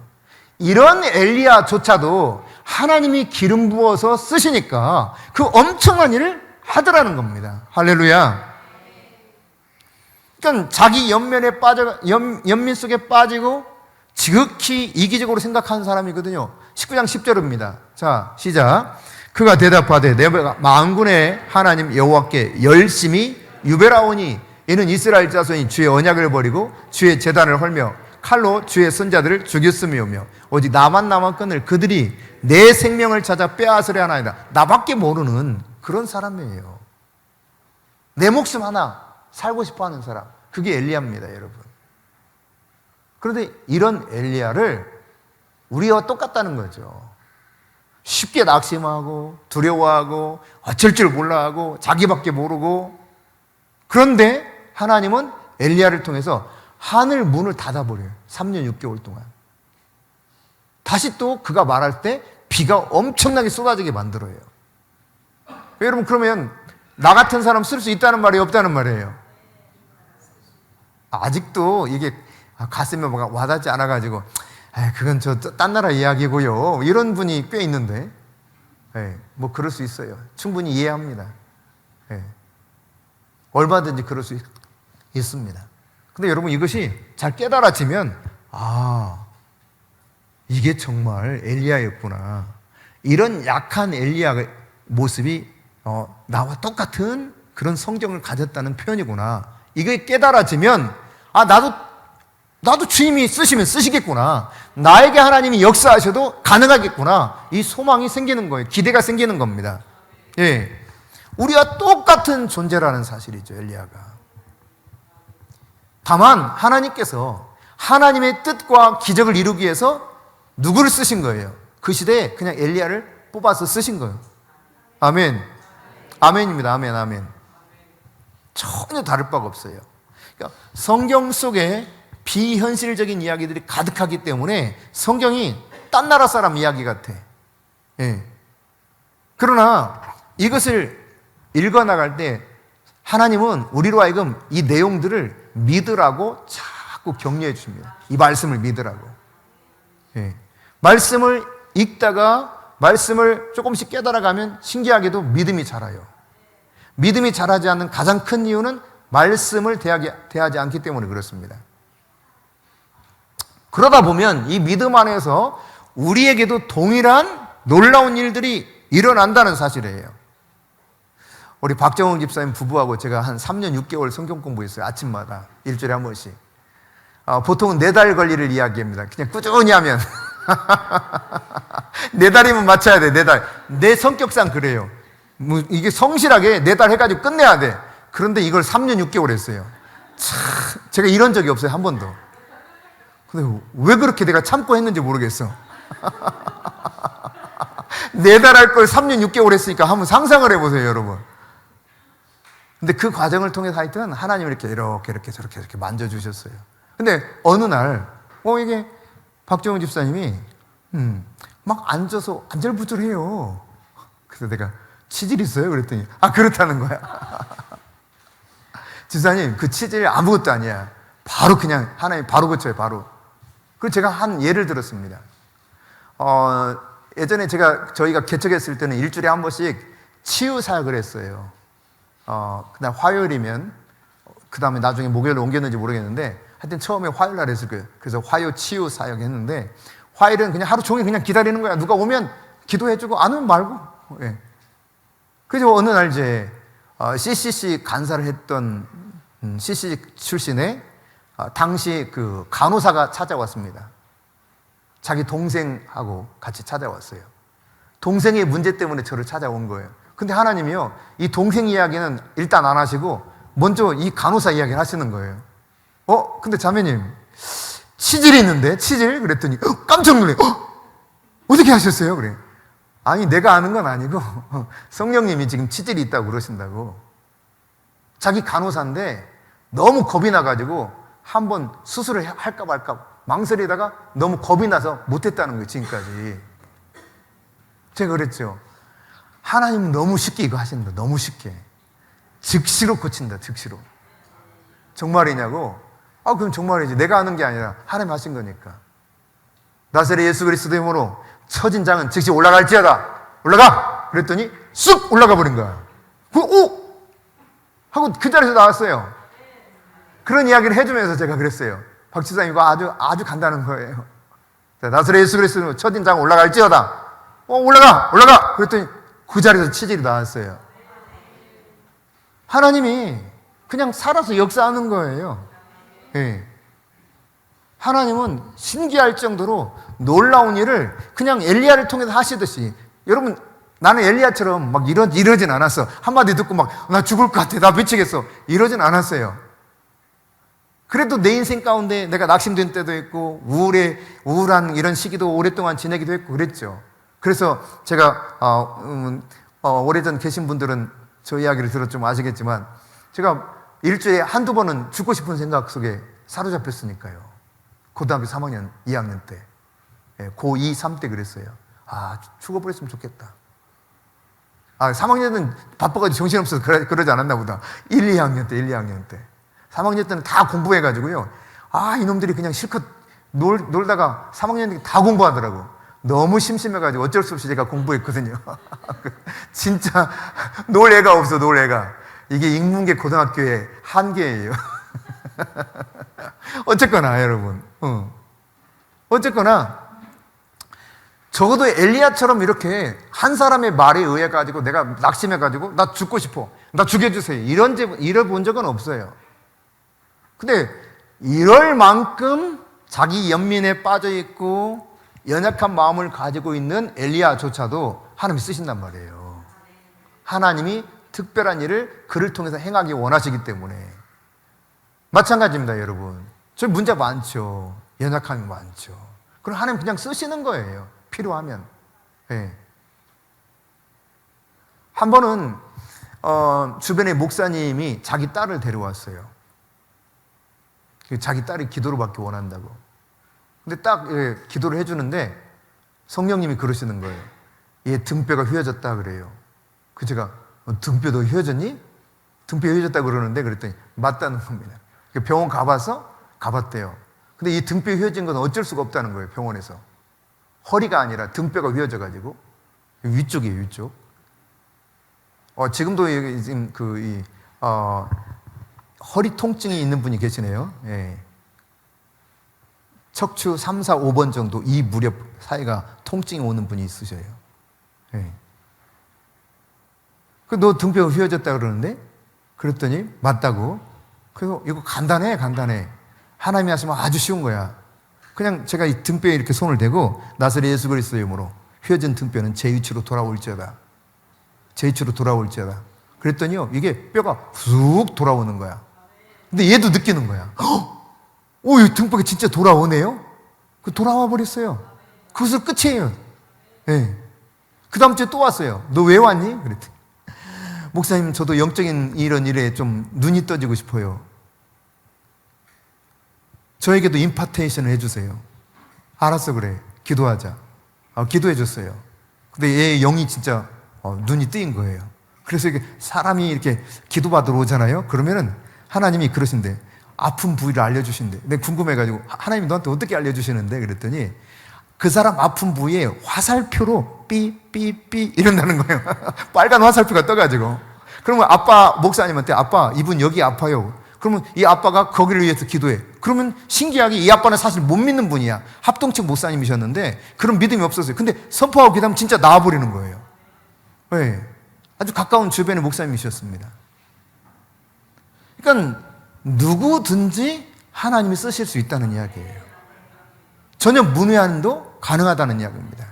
이런 엘리야조차도 하나님이 기름 부어서 쓰시니까 그 엄청난 일을 하더라는 겁니다. 할렐루야. 그러니까 자기 연민 속에 빠지고 지극히 이기적으로 생각하는 사람이거든요. 19장 10절입니다. 자, 시작. 그가 대답하되 내가 만군의 하나님 여호와께 열심히 유배라오니 이는 이스라엘 자손이 주의 언약을 버리고 주의 제단을 헐며 칼로 주의 선자들을 죽였음이오며 오직 나만 남았거늘 그들이 내 생명을 찾아 빼앗으려 하나이다. 나밖에 모르는 그런 사람이에요. 내 목숨 하나 살고 싶어하는 사람, 그게 엘리야입니다, 여러분. 그런데 이런 엘리야를 우리와 똑같다는 거죠. 쉽게 낙심하고 두려워하고 어쩔 줄 몰라하고 자기밖에 모르고. 그런데 하나님은 엘리야를 통해서 하늘 문을 닫아버려요. 3년 6개월 동안. 다시 또 그가 말할 때 비가 엄청나게 쏟아지게 만들어요. 여러분, 그러면 나 같은 사람 쓸 수 있다는 말이 없다는 말이에요. 아직도 이게 가슴에 뭐가 와닿지 않아가지고 그건 딴 나라 이야기고요, 이런 분이 꽤 있는데, 뭐 그럴 수 있어요. 충분히 이해합니다. 얼마든지 그럴 수 있습니다. 근데 여러분, 이것이 잘 깨달아지면 이게 정말 엘리야였구나. 이런 약한 엘리야의 모습이 나와 똑같은 그런 성경을 가졌다는 표현이구나. 이게 깨달아지면 나도 주님이 쓰시면 쓰시겠구나. 나에게 하나님이 역사하셔도 가능하겠구나. 이 소망이 생기는 거예요. 기대가 생기는 겁니다. 우리와 똑같은 존재라는 사실이죠, 엘리야가. 다만 하나님께서 하나님의 뜻과 기적을 이루기 위해서 누구를 쓰신 거예요? 그 시대에 그냥 엘리야를 뽑아서 쓰신 거예요. 아멘. 아멘입니다. 아멘, 아멘. 전혀 다를 바가 없어요. 그러니까 성경 속에 비현실적인 이야기들이 가득하기 때문에 성경이 딴 나라 사람 이야기 같아. 그러나 이것을 읽어나갈 때 하나님은 우리로 하여금 이 내용들을 믿으라고 자꾸 격려해 주십니다. 이 말씀을 믿으라고. 말씀을 읽다가 말씀을 조금씩 깨달아가면 신기하게도 믿음이 자라요. 믿음이 자라지 않는 가장 큰 이유는 말씀을 대하지 않기 때문에 그렇습니다. 그러다 보면 이 믿음 안에서 우리에게도 동일한 놀라운 일들이 일어난다는 사실이에요. 우리 박정훈 집사님 부부하고 제가 한 3년 6개월 성경 공부했어요. 아침마다 일주일에 한 번씩. 보통은 4달 걸리를 이야기합니다. 그냥 꾸준히 하면 4달이면 맞춰야 돼. 4달. 내 성격상 그래요. 이게 성실하게 4달 해가지고 끝내야 돼. 그런데 이걸 3년 6개월 했어요. 참, 제가 이런 적이 없어요, 한 번도. 근데 왜 그렇게 내가 참고 했는지 모르겠어. 4달 할 걸 3년 6개월 했으니까 한번 상상을 해보세요, 여러분. 근데 그 과정을 통해서 하여튼 하나님이 이렇게 저렇게 만져주셨어요. 근데 어느 날, 이게 박정훈 집사님이, 막 앉아서 안절부절해요. 그래서 내가 치질 있어요? 그랬더니, 그렇다는 거야. 집사님, 그 치질 아무것도 아니야. 바로 그냥 하나님 바로 고쳐요, 바로. 그래서 제가 한 예를 들었습니다. 예전에 저희가 개척했을 때는 일주일에 한 번씩 치유 사역을 했어요. 그날 화요일이면, 그 다음에 나중에 목요일로 옮겼는지 모르겠는데, 하여튼 처음에 화요일 날 했을 거예요. 그래서 화요 치유 사역 했는데, 화요일은 그냥 하루 종일 그냥 기다리는 거야. 누가 오면 기도해주고, 안 오면 말고. 그래서 어느 날 이제, CCC 간사를 했던, CCC 출신의, 당시 그 간호사가 찾아왔습니다. 자기 동생하고 같이 찾아왔어요. 동생의 문제 때문에 저를 찾아온 거예요. 근데 하나님이요, 이 동생 이야기는 일단 안 하시고 먼저 이 간호사 이야기를 하시는 거예요. 근데 자매님, 치질이 있는데? 치질? 그랬더니 깜짝 놀래. 어떻게 하셨어요? 그래. 아니, 내가 아는 건 아니고 성령님이 지금 치질이 있다고 그러신다고. 자기 간호사인데 너무 겁이 나가지고 한번 수술을 할까 말까 망설이다가 너무 겁이 나서 못했다는 거예요, 지금까지. 제가 그랬죠. 하나님은 너무 쉽게 이거 하신다. 너무 쉽게. 즉시로 고친다. 즉시로. 정말이냐고? 그럼 정말이지. 내가 아는 게 아니라 하나님 하신 거니까. 나사렛 예수 그리스도의 이름으로 처진 장은 즉시 올라갈지어다. 올라가! 그랬더니 쑥 올라가 버린 거야. 하고 그 자리에서 나왔어요. 그런 이야기를 해주면서 제가 그랬어요. 박 지사님, 이거 아주 간단한 거예요. 나사렛 예수 그리스도의 처진 장은 올라갈지어다. 올라가! 그랬더니 그 자리에서 치질이 나왔어요. 하나님이 그냥 살아서 역사하는 거예요. 네. 하나님은 신기할 정도로 놀라운 일을 그냥 엘리야를 통해서 하시듯이, 여러분, 나는 엘리야처럼 막 이러진 않았어. 한마디 듣고 막 나 죽을 것 같아, 나 미치겠어, 이러진 않았어요. 그래도 내 인생 가운데 내가 낙심된 때도 있고 우울한 이런 시기도 오랫동안 지내기도 했고 그랬죠. 그래서 제가 오래전 계신 분들은 저 이야기를 들어 좀 아시겠지만, 제가 일주일에 한두 번은 죽고 싶은 생각 속에 사로잡혔으니까요. 고등학교 3학년, 2학년 때, 고2, 3 때 그랬어요. 죽어버렸으면 좋겠다. 3학년 때는 바빠가지고 정신없어서 그러지 않았나 보다. 1, 2학년 때. 3학년 때는 다 공부해가지고요. 이놈들이 그냥 실컷 놀다가 3학년 때 다 공부하더라고. 너무 심심해가지고 어쩔 수 없이 제가 공부했거든요. 진짜 놀 애가 없어, 놀 애가. 이게 인문계 고등학교의 한계예요. 어쨌거나 여러분, 어쨌거나 적어도 엘리야처럼 이렇게 한 사람의 말에 의해 가지고 내가 낙심해 가지고 나 죽고 싶어, 나 죽여주세요, 이래 본 적은 없어요. 근데 이럴 만큼 자기 연민에 빠져 있고 연약한 마음을 가지고 있는 엘리야조차도 하나님이 쓰신단 말이에요. 하나님이 특별한 일을 그를 통해서 행하기 원하시기 때문에. 마찬가지입니다, 여러분. 저 문제 많죠. 연약함이 많죠. 그럼 하나님 그냥 쓰시는 거예요, 필요하면. 네. 한 번은 주변의 목사님이 자기 딸을 데려왔어요. 자기 딸이 기도를 받기 원한다고. 근데 딱 기도를 해주는데 성령님이 그러시는 거예요. 얘 등뼈가 휘어졌다 그래요. 그 제가 등뼈 너 휘어졌니? 등뼈 휘어졌다 그러는데, 그랬더니 맞다는 겁니다. 병원 가봤대요. 근데 이 등뼈 휘어진 건 어쩔 수가 없다는 거예요, 병원에서. 허리가 아니라 등뼈가 휘어져가지고 위쪽이에요, 위쪽. 지금도 지금 허리 통증이 있는 분이 계시네요. 예. 척추 3, 4, 5번 정도 이 무렵 사이가 통증이 오는 분이 있으셔요. 예. 너 등뼈가 휘어졌다 그러는데? 그랬더니 맞다고. 그래서 이거 간단해. 하나님이 하시면 아주 쉬운 거야. 그냥 제가 이 등뼈에 이렇게 손을 대고 나사렛 예수 그리스도의 이름으로 휘어진 등뼈는 제 위치로 돌아올지어다. 그랬더니요, 이게 뼈가 쑥 돌아오는 거야. 근데 얘도 느끼는 거야. 이 등뼈가 진짜 돌아오네요? 돌아와 버렸어요. 그것으로 끝이에요. 네. 그 다음 주에 또 왔어요. 너 왜 왔니? 그랬더니, 목사님, 저도 영적인 이런 일에 좀 눈이 떠지고 싶어요. 저에게도 임파테이션을 해주세요. 알았어, 그래. 기도하자. 기도해 줬어요. 근데 얘 영이 진짜 눈이 뜨인 거예요. 그래서 이게 사람이 이렇게 기도받으러 오잖아요. 그러면은 하나님이 그러신대. 아픈 부위를 알려주신대. 내가 궁금해가지고, 하나님이 너한테 어떻게 알려주시는데? 그랬더니 그 사람 아픈 부위에 화살표로 삐삐삐 이런다는 거예요. 빨간 화살표가 떠가지고. 그러면 목사님한테 아빠, 이분 여기 아파요. 그러면 이 아빠가 거기를 위해서 기도해. 그러면 신기하게 이 아빠는 사실 못 믿는 분이야. 합동측 목사님이셨는데 그런 믿음이 없었어요. 근데 선포하고 기도하면 진짜 나와버리는 거예요. 네. 아주 가까운 주변의 목사님이셨습니다. 그러니까 누구든지 하나님이 쓰실 수 있다는 이야기예요. 전혀 문외한도 가능하다는 이야기입니다.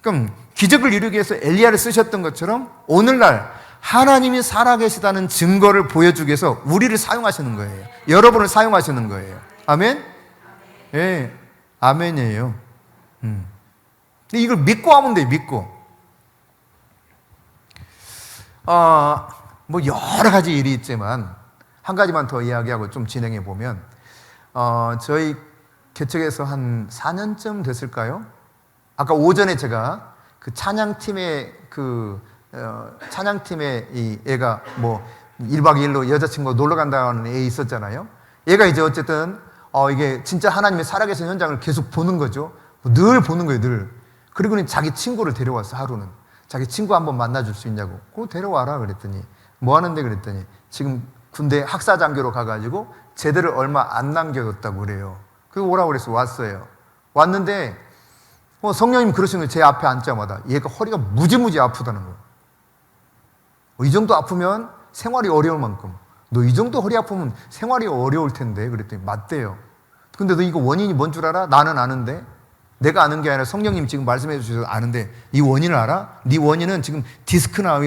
그럼 기적을 이루기 위해서 엘리야를 쓰셨던 것처럼 오늘날 하나님이 살아계시다는 증거를 보여주기 위해서 우리를 사용하시는 거예요. 여러분을 사용하시는 거예요. 아멘? 예, 아멘이에요. 근데 이걸 믿고 하면 돼요, 믿고. 뭐 여러 가지 일이 있지만 한 가지만 더 이야기하고 좀 진행해 보면, 저희 개척에서 한 4년쯤 됐을까요? 아까 오전에 제가 그 찬양팀의 이 애가 뭐 1박 2일로 여자친구가 놀러 간다는 애 있었잖아요. 얘가 이제 어쨌든 이게 진짜 하나님의 살아계신 현장을 계속 보는 거죠. 늘 보는 거예요, 늘. 그리고는 자기 친구를 데려왔어, 하루는. 자기 친구 한번 만나줄 수 있냐고. 그거 데려와라 그랬더니, 뭐 하는데 그랬더니 지금 군대 학사장교로 가가지고 제대를 얼마 안 남겨뒀다고 그래요. 그래서 오라고 그래서 왔어요. 왔는데 성령님 그러시는 거예요. 제 앞에 앉자마자 얘가 허리가 무지무지 아프다는 거예요. 이 정도 아프면 생활이 어려울 만큼, 너 이 정도 허리 아프면 생활이 어려울 텐데 그랬더니 맞대요. 근데 너 이거 원인이 뭔 줄 알아? 나는 아는데. 내가 아는 게 아니라 성령님 지금 말씀해 주셔서 아는데 이 원인을 알아? 네 원인은 지금 디스크나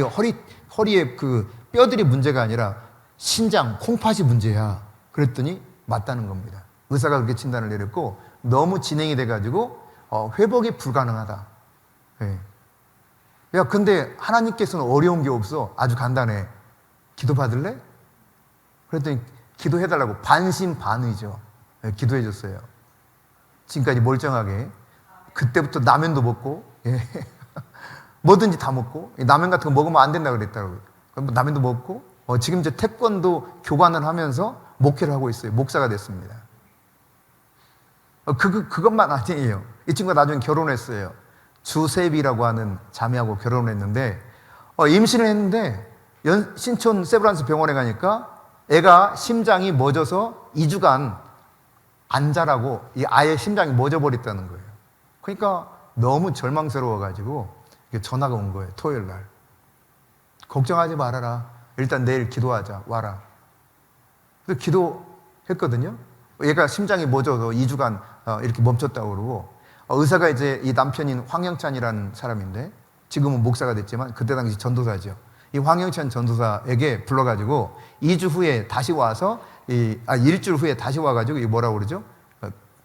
허리에 그 뼈들이 문제가 아니라 신장, 콩팥이 문제야. 그랬더니 맞다는 겁니다. 의사가 그렇게 진단을 내렸고 너무 진행이 돼가지고 회복이 불가능하다. 네. 야, 근데 하나님께서는 어려운 게 없어. 아주 간단해. 기도 받을래? 그랬더니 기도해달라고 반신반의죠. 네, 기도해줬어요. 지금까지 멀쩡하게. 그때부터 라면도 먹고, 예. 뭐든지 다 먹고, 라면 같은 거 먹으면 안 된다 그랬다고. 라면도 먹고, 지금 이제 태권도 교관을 하면서 목회를 하고 있어요. 목사가 됐습니다. 그것만 아니에요. 이 친구가 나중에 결혼했어요. 주세비라고 하는 자매하고 결혼했는데, 임신을 했는데, 신촌 세브란스 병원에 가니까 애가 심장이 멎어서 2주간 안 자라고 아예 심장이 멎어버렸다는 거예요. 그러니까 너무 절망스러워가지고 전화가 온 거예요. 토요일 날. 걱정하지 말아라. 일단 내일 기도하자. 와라. 그래서 기도했거든요. 얘가 심장이 멎어서 2주간 이렇게 멈췄다고 그러고, 의사가 이제 이 남편인 황영찬이라는 사람인데 지금은 목사가 됐지만 그때 당시 전도사죠. 이 황영찬 전도사에게 불러가지고 2주 후에 다시 와서 일주일 후에 다시 와가지고 이 뭐라고 그러죠?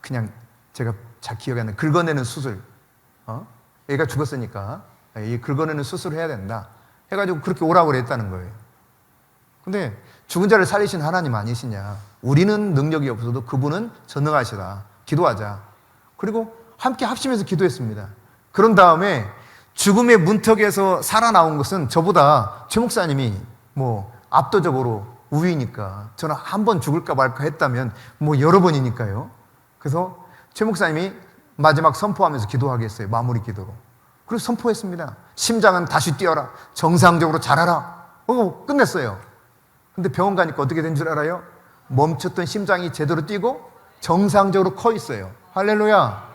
그냥 제가 잘 기억이 안 나요. 긁어내는 수술. 얘가 죽었으니까 이 긁어내는 수술을 해야 된다. 해가지고 그렇게 오라고 그랬다는 거예요. 근데 죽은 자를 살리신 하나님 아니시냐? 우리는 능력이 없어도 그분은 전능하시다. 기도하자. 그리고 함께 합심해서 기도했습니다. 그런 다음에 죽음의 문턱에서 살아나온 것은 저보다 최 목사님이 뭐 압도적으로 우위니까, 저는 한 번 죽을까 말까 했다면 뭐 여러 번이니까요. 그래서 최 목사님이 마지막 선포하면서 기도하겠어요. 마무리 기도로. 그래서 선포했습니다. 심장은 다시 뛰어라. 정상적으로 자라라. 끝냈어요. 근데 병원 가니까 어떻게 된 줄 알아요? 멈췄던 심장이 제대로 뛰고 정상적으로 커 있어요. 할렐루야.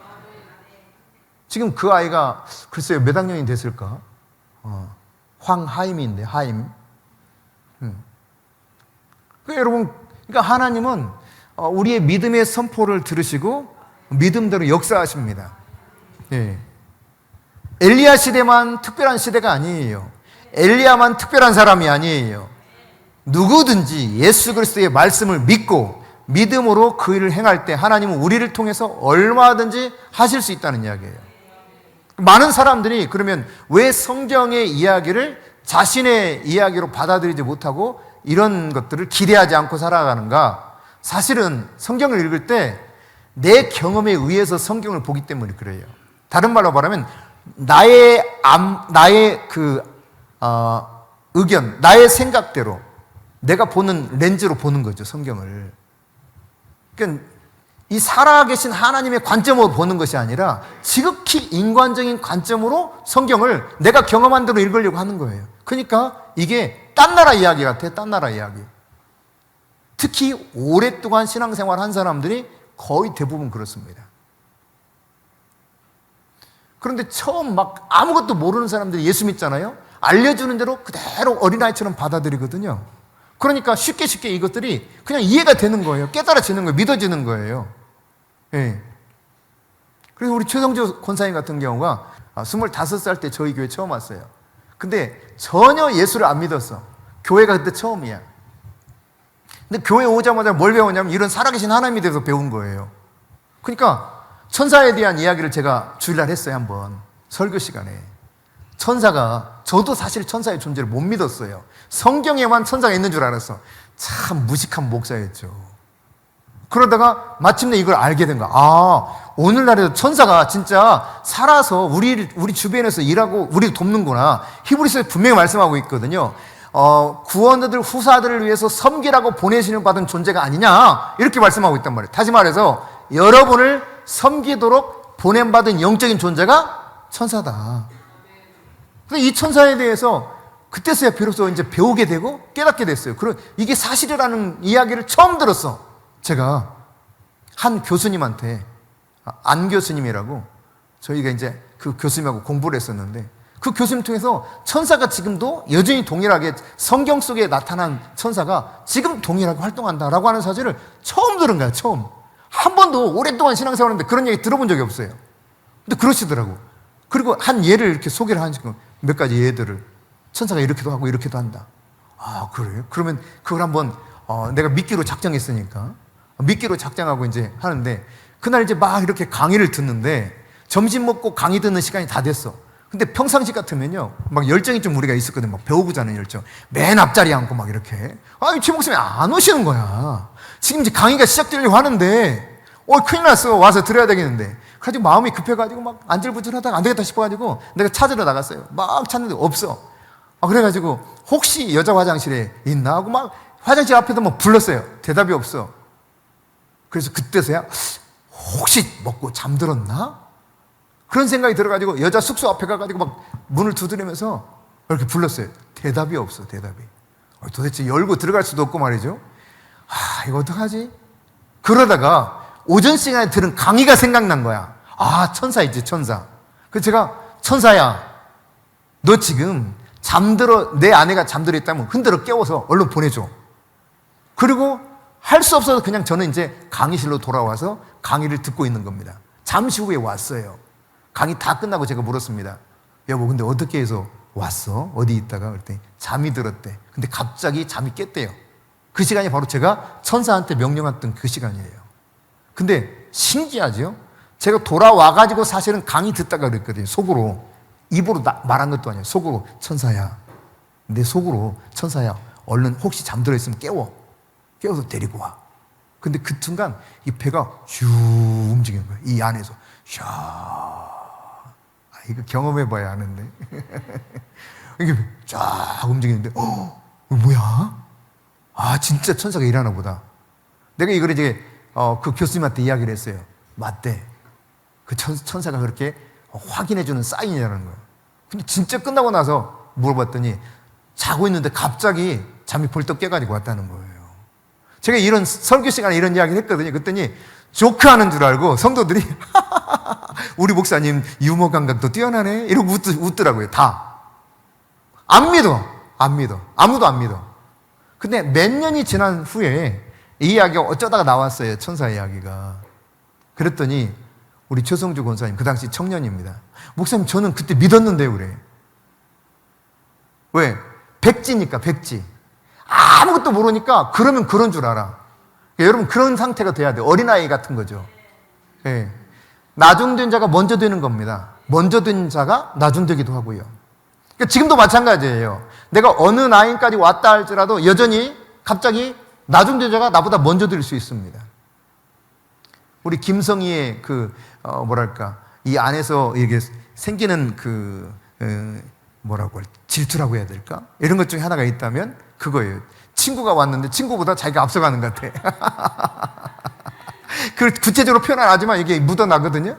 지금 그 아이가 글쎄요 몇 학년이 됐을까? 황하임인데 하임. 그러니까 여러분, 그러니까 하나님은 우리의 믿음의 선포를 들으시고 믿음대로 역사하십니다. 예. 엘리야 시대만 특별한 시대가 아니에요. 엘리야만 특별한 사람이 아니에요. 누구든지 예수 그리스도의 말씀을 믿고 믿음으로 그 일을 행할 때 하나님은 우리를 통해서 얼마든지 하실 수 있다는 이야기예요. 많은 사람들이 그러면 왜 성경의 이야기를 자신의 이야기로 받아들이지 못하고 이런 것들을 기대하지 않고 살아가는가? 사실은 성경을 읽을 때 내 경험에 의해서 성경을 보기 때문에 그래요. 다른 말로 말하면 나의 의견, 나의 생각대로 내가 보는 렌즈로 보는 거죠, 성경을. 그러니까 이 살아계신 하나님의 관점으로 보는 것이 아니라 지극히 인간적인 관점으로 성경을 내가 경험한 대로 읽으려고 하는 거예요. 그러니까 이게 딴 나라 이야기 같아요. 딴 나라 이야기. 특히 오랫동안 신앙생활 한 사람들이 거의 대부분 그렇습니다. 그런데 처음 막 아무것도 모르는 사람들이 예수 믿잖아요. 알려주는 대로 그대로 어린아이처럼 받아들이거든요. 그러니까 쉽게 이것들이 그냥 이해가 되는 거예요. 깨달아지는 거예요. 믿어지는 거예요. 예. 그래서 우리 최성주 권사님 같은 경우가 25살 때 저희 교회 처음 왔어요. 근데 전혀 예수를 안 믿었어. 교회가 그때 처음이야. 근데 교회 오자마자 뭘 배웠냐면 이런 살아계신 하나님에 대해서 배운 거예요. 그러니까 천사에 대한 이야기를 제가 주일날 했어요. 한번 설교 시간에. 천사가, 저도 사실 천사의 존재를 못 믿었어요. 성경에만 천사가 있는 줄 알았어. 참 무식한 목사였죠. 그러다가 마침내 이걸 알게 된 거야. 아, 오늘날에도 천사가 진짜 살아서 우리 주변에서 일하고 우리 돕는구나. 히브리서에 분명히 말씀하고 있거든요. 구원자들, 후사들을 위해서 섬기라고 보내시는 받은 존재가 아니냐, 이렇게 말씀하고 있단 말이에요. 다시 말해서 여러분을 섬기도록 보냄받은 영적인 존재가 천사다. 그래서 이 천사에 대해서 그때서야 비로소 이제 배우게 되고 깨닫게 됐어요. 그럼 이게 사실이라는 이야기를 처음 들었어. 제가 한 교수님한테, 안 교수님이라고, 저희가 이제 그 교수님하고 공부를 했었는데, 그 교수님 통해서 천사가 지금도 여전히 동일하게 성경 속에 나타난 천사가 지금 동일하게 활동한다라고 하는 사실을 처음 들은 거야. 처음. 한 번도 오랫동안 신앙생활했는데 그런 얘기 들어본 적이 없어요. 근데 그러시더라고. 그리고 한 예를 이렇게 소개를 하니까 몇 가지 예들을, 천사가 이렇게도 하고 이렇게도 한다. 아, 그래요? 그러면 그걸 한번 내가 미끼로 작정했으니까 미끼로 작정하고 이제 하는데, 그날 이제 막 이렇게 강의를 듣는데 점심 먹고 강의 듣는 시간이 다 됐어. 근데 평상시 같으면요, 막 열정이 좀 우리가 있었거든. 막 배우고자 하는 열정. 맨 앞자리에 앉고 막 이렇게. 아, 최 목사님이 안 오시는 거야. 지금 이제 강의가 시작되려고 하는데, 큰일 났어. 와서 들어야 되겠는데. 그래가지고 마음이 급해가지고 막 안절부절하다가 안 되겠다 싶어가지고 내가 찾으러 나갔어요. 막 찾는데 없어. 그래가지고 혹시 여자 화장실에 있나 하고 막 화장실 앞에도 막 불렀어요. 대답이 없어. 그래서 그때서야 혹시 먹고 잠들었나? 그런 생각이 들어가지고 여자 숙소 앞에 가가지고 막 문을 두드리면서 이렇게 불렀어요. 대답이 없어, 대답이. 도대체 열고 들어갈 수도 없고 말이죠. 이거 어떡하지? 그러다가 오전 시간에 들은 강의가 생각난 거야. 천사이지, 천사. 그래서 제가, 천사야, 너 지금 내 아내가 잠들어 있다면 흔들어 깨워서 얼른 보내줘. 그리고 할 수 없어서 그냥 저는 이제 강의실로 돌아와서 강의를 듣고 있는 겁니다. 잠시 후에 왔어요. 강의 다 끝나고 제가 물었습니다. 여보, 근데 어떻게 해서 왔어? 어디 있다가? 그랬더니 잠이 들었대. 근데 갑자기 잠이 깼대요. 그 시간이 바로 제가 천사한테 명령했던 그 시간이에요. 근데 신기하죠? 제가 돌아와가지고 사실은 강의 듣다가 그랬거든요. 속으로. 입으로 말한 것도 아니에요. 속으로, 천사야, 내 속으로, 천사야, 얼른 혹시 잠들어 있으면 깨워서 데리고 와. 근데 그 순간 이 배가 슈 움직이는 거예요. 이 안에서 샤. 이거 경험해봐야 아는데. 이게 쫙 움직이는데, 뭐야? 진짜 천사가 일하나 보다. 내가 이걸 이제 그 교수님한테 이야기를 했어요. 맞대. 그 천사가 그렇게 확인해주는 사인이라는 거예요. 근데 진짜 끝나고 나서 물어봤더니 자고 있는데 갑자기 잠이 벌떡 깨가지고 왔다는 거예요. 제가 이런 설교 시간에 이런 이야기를 했거든요. 그랬더니 조크하는 줄 알고 성도들이 우리 목사님 유머 감각도 뛰어나네 이러고 웃더라고요. 다. 안 믿어. 아무도 안 믿어. 근데 몇 년이 지난 후에 이 이야기가 어쩌다가 나왔어요. 천사 이야기가. 그랬더니 우리 최성주 권사님, 그 당시 청년입니다. 목사님, 저는 그때 믿었는데요, 그래. 왜? 백지니까, 백지. 아무것도 모르니까 그러면 그런 줄 알아. 여러분, 그런 상태가 돼야 돼요. 어린아이 같은 거죠. 예. 나중된 자가 먼저 되는 겁니다. 먼저 된 자가 나중되기도 하고요. 그러니까 지금도 마찬가지예요. 내가 어느 나이까지 왔다 할지라도 여전히 갑자기 나중된 자가 나보다 먼저 될 수 있습니다. 우리 김성희의 이 안에서 이게 생기는 질투라고 해야 될까? 이런 것 중에 하나가 있다면 그거예요. 친구가 왔는데 친구보다 자기가 앞서가는 것 같아. 그 구체적으로 표현 안 하지만 이게 묻어나거든요.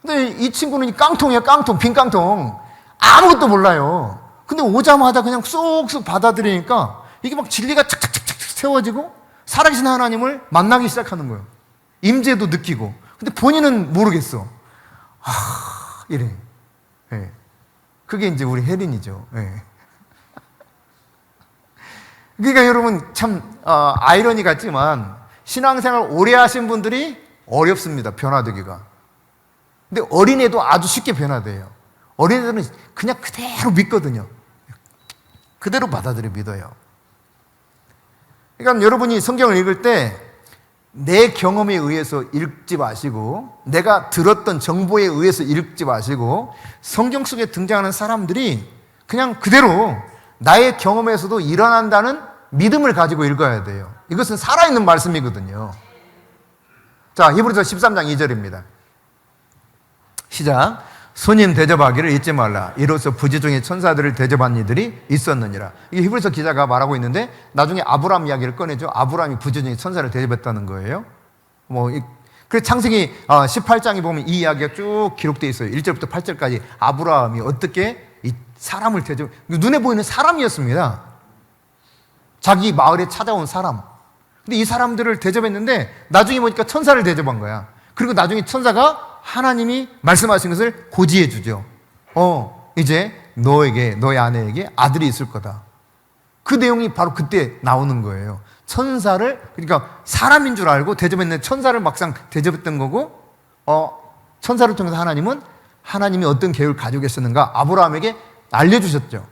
근데 이 친구는 깡통이야, 깡통, 빈 깡통. 아무것도 몰라요. 근데 오자마자 그냥 쏙쏙 받아들이니까 이게 막 진리가 착착착착 세워지고 살아계신 하나님을 만나기 시작하는 거예요. 임재도 느끼고. 근데 본인은 모르겠어. 이래. 네. 그게 이제 우리 혜린이죠. 네. 그러니까 여러분 참 아이러니 같지만 신앙생활 오래 하신 분들이 어렵습니다. 변화되기가. 근데 어린애도 아주 쉽게 변화돼요. 어린애들은 그냥 그대로 믿거든요. 그대로 받아들여 믿어요. 그러니까 여러분이 성경을 읽을 때 내 경험에 의해서 읽지 마시고, 내가 들었던 정보에 의해서 읽지 마시고, 성경 속에 등장하는 사람들이 그냥 그대로 나의 경험에서도 일어난다는 믿음을 가지고 읽어야 돼요. 이것은 살아있는 말씀이거든요. 자, 히브리서 13장 2절입니다. 시작. 손님 대접하기를 잊지 말라. 이로써 부지 중에 천사들을 대접한 이들이 있었느니라. 이게 히브리서 기자가 말하고 있는데 나중에 아브라함 이야기를 꺼내죠. 아브라함이 부지 중에 천사를 대접했다는 거예요. 그래서 창세기 18장에 보면 이 이야기가 쭉 기록되어 있어요. 1절부터 8절까지 아브라함이 어떻게 이 사람을 대접, 눈에 보이는 사람이었습니다. 자기 마을에 찾아온 사람. 근데 이 사람들을 대접했는데 나중에 보니까 천사를 대접한 거야. 그리고 나중에 천사가 하나님이 말씀하신 것을 고지해 주죠. 이제 너에게, 너의 아내에게 아들이 있을 거다. 그 내용이 바로 그때 나오는 거예요. 천사를, 그러니까 사람인 줄 알고 대접했는데 천사를 막상 대접했던 거고, 천사를 통해서 하나님이 어떤 계획을 가지고 계셨는가 아브라함에게 알려주셨죠.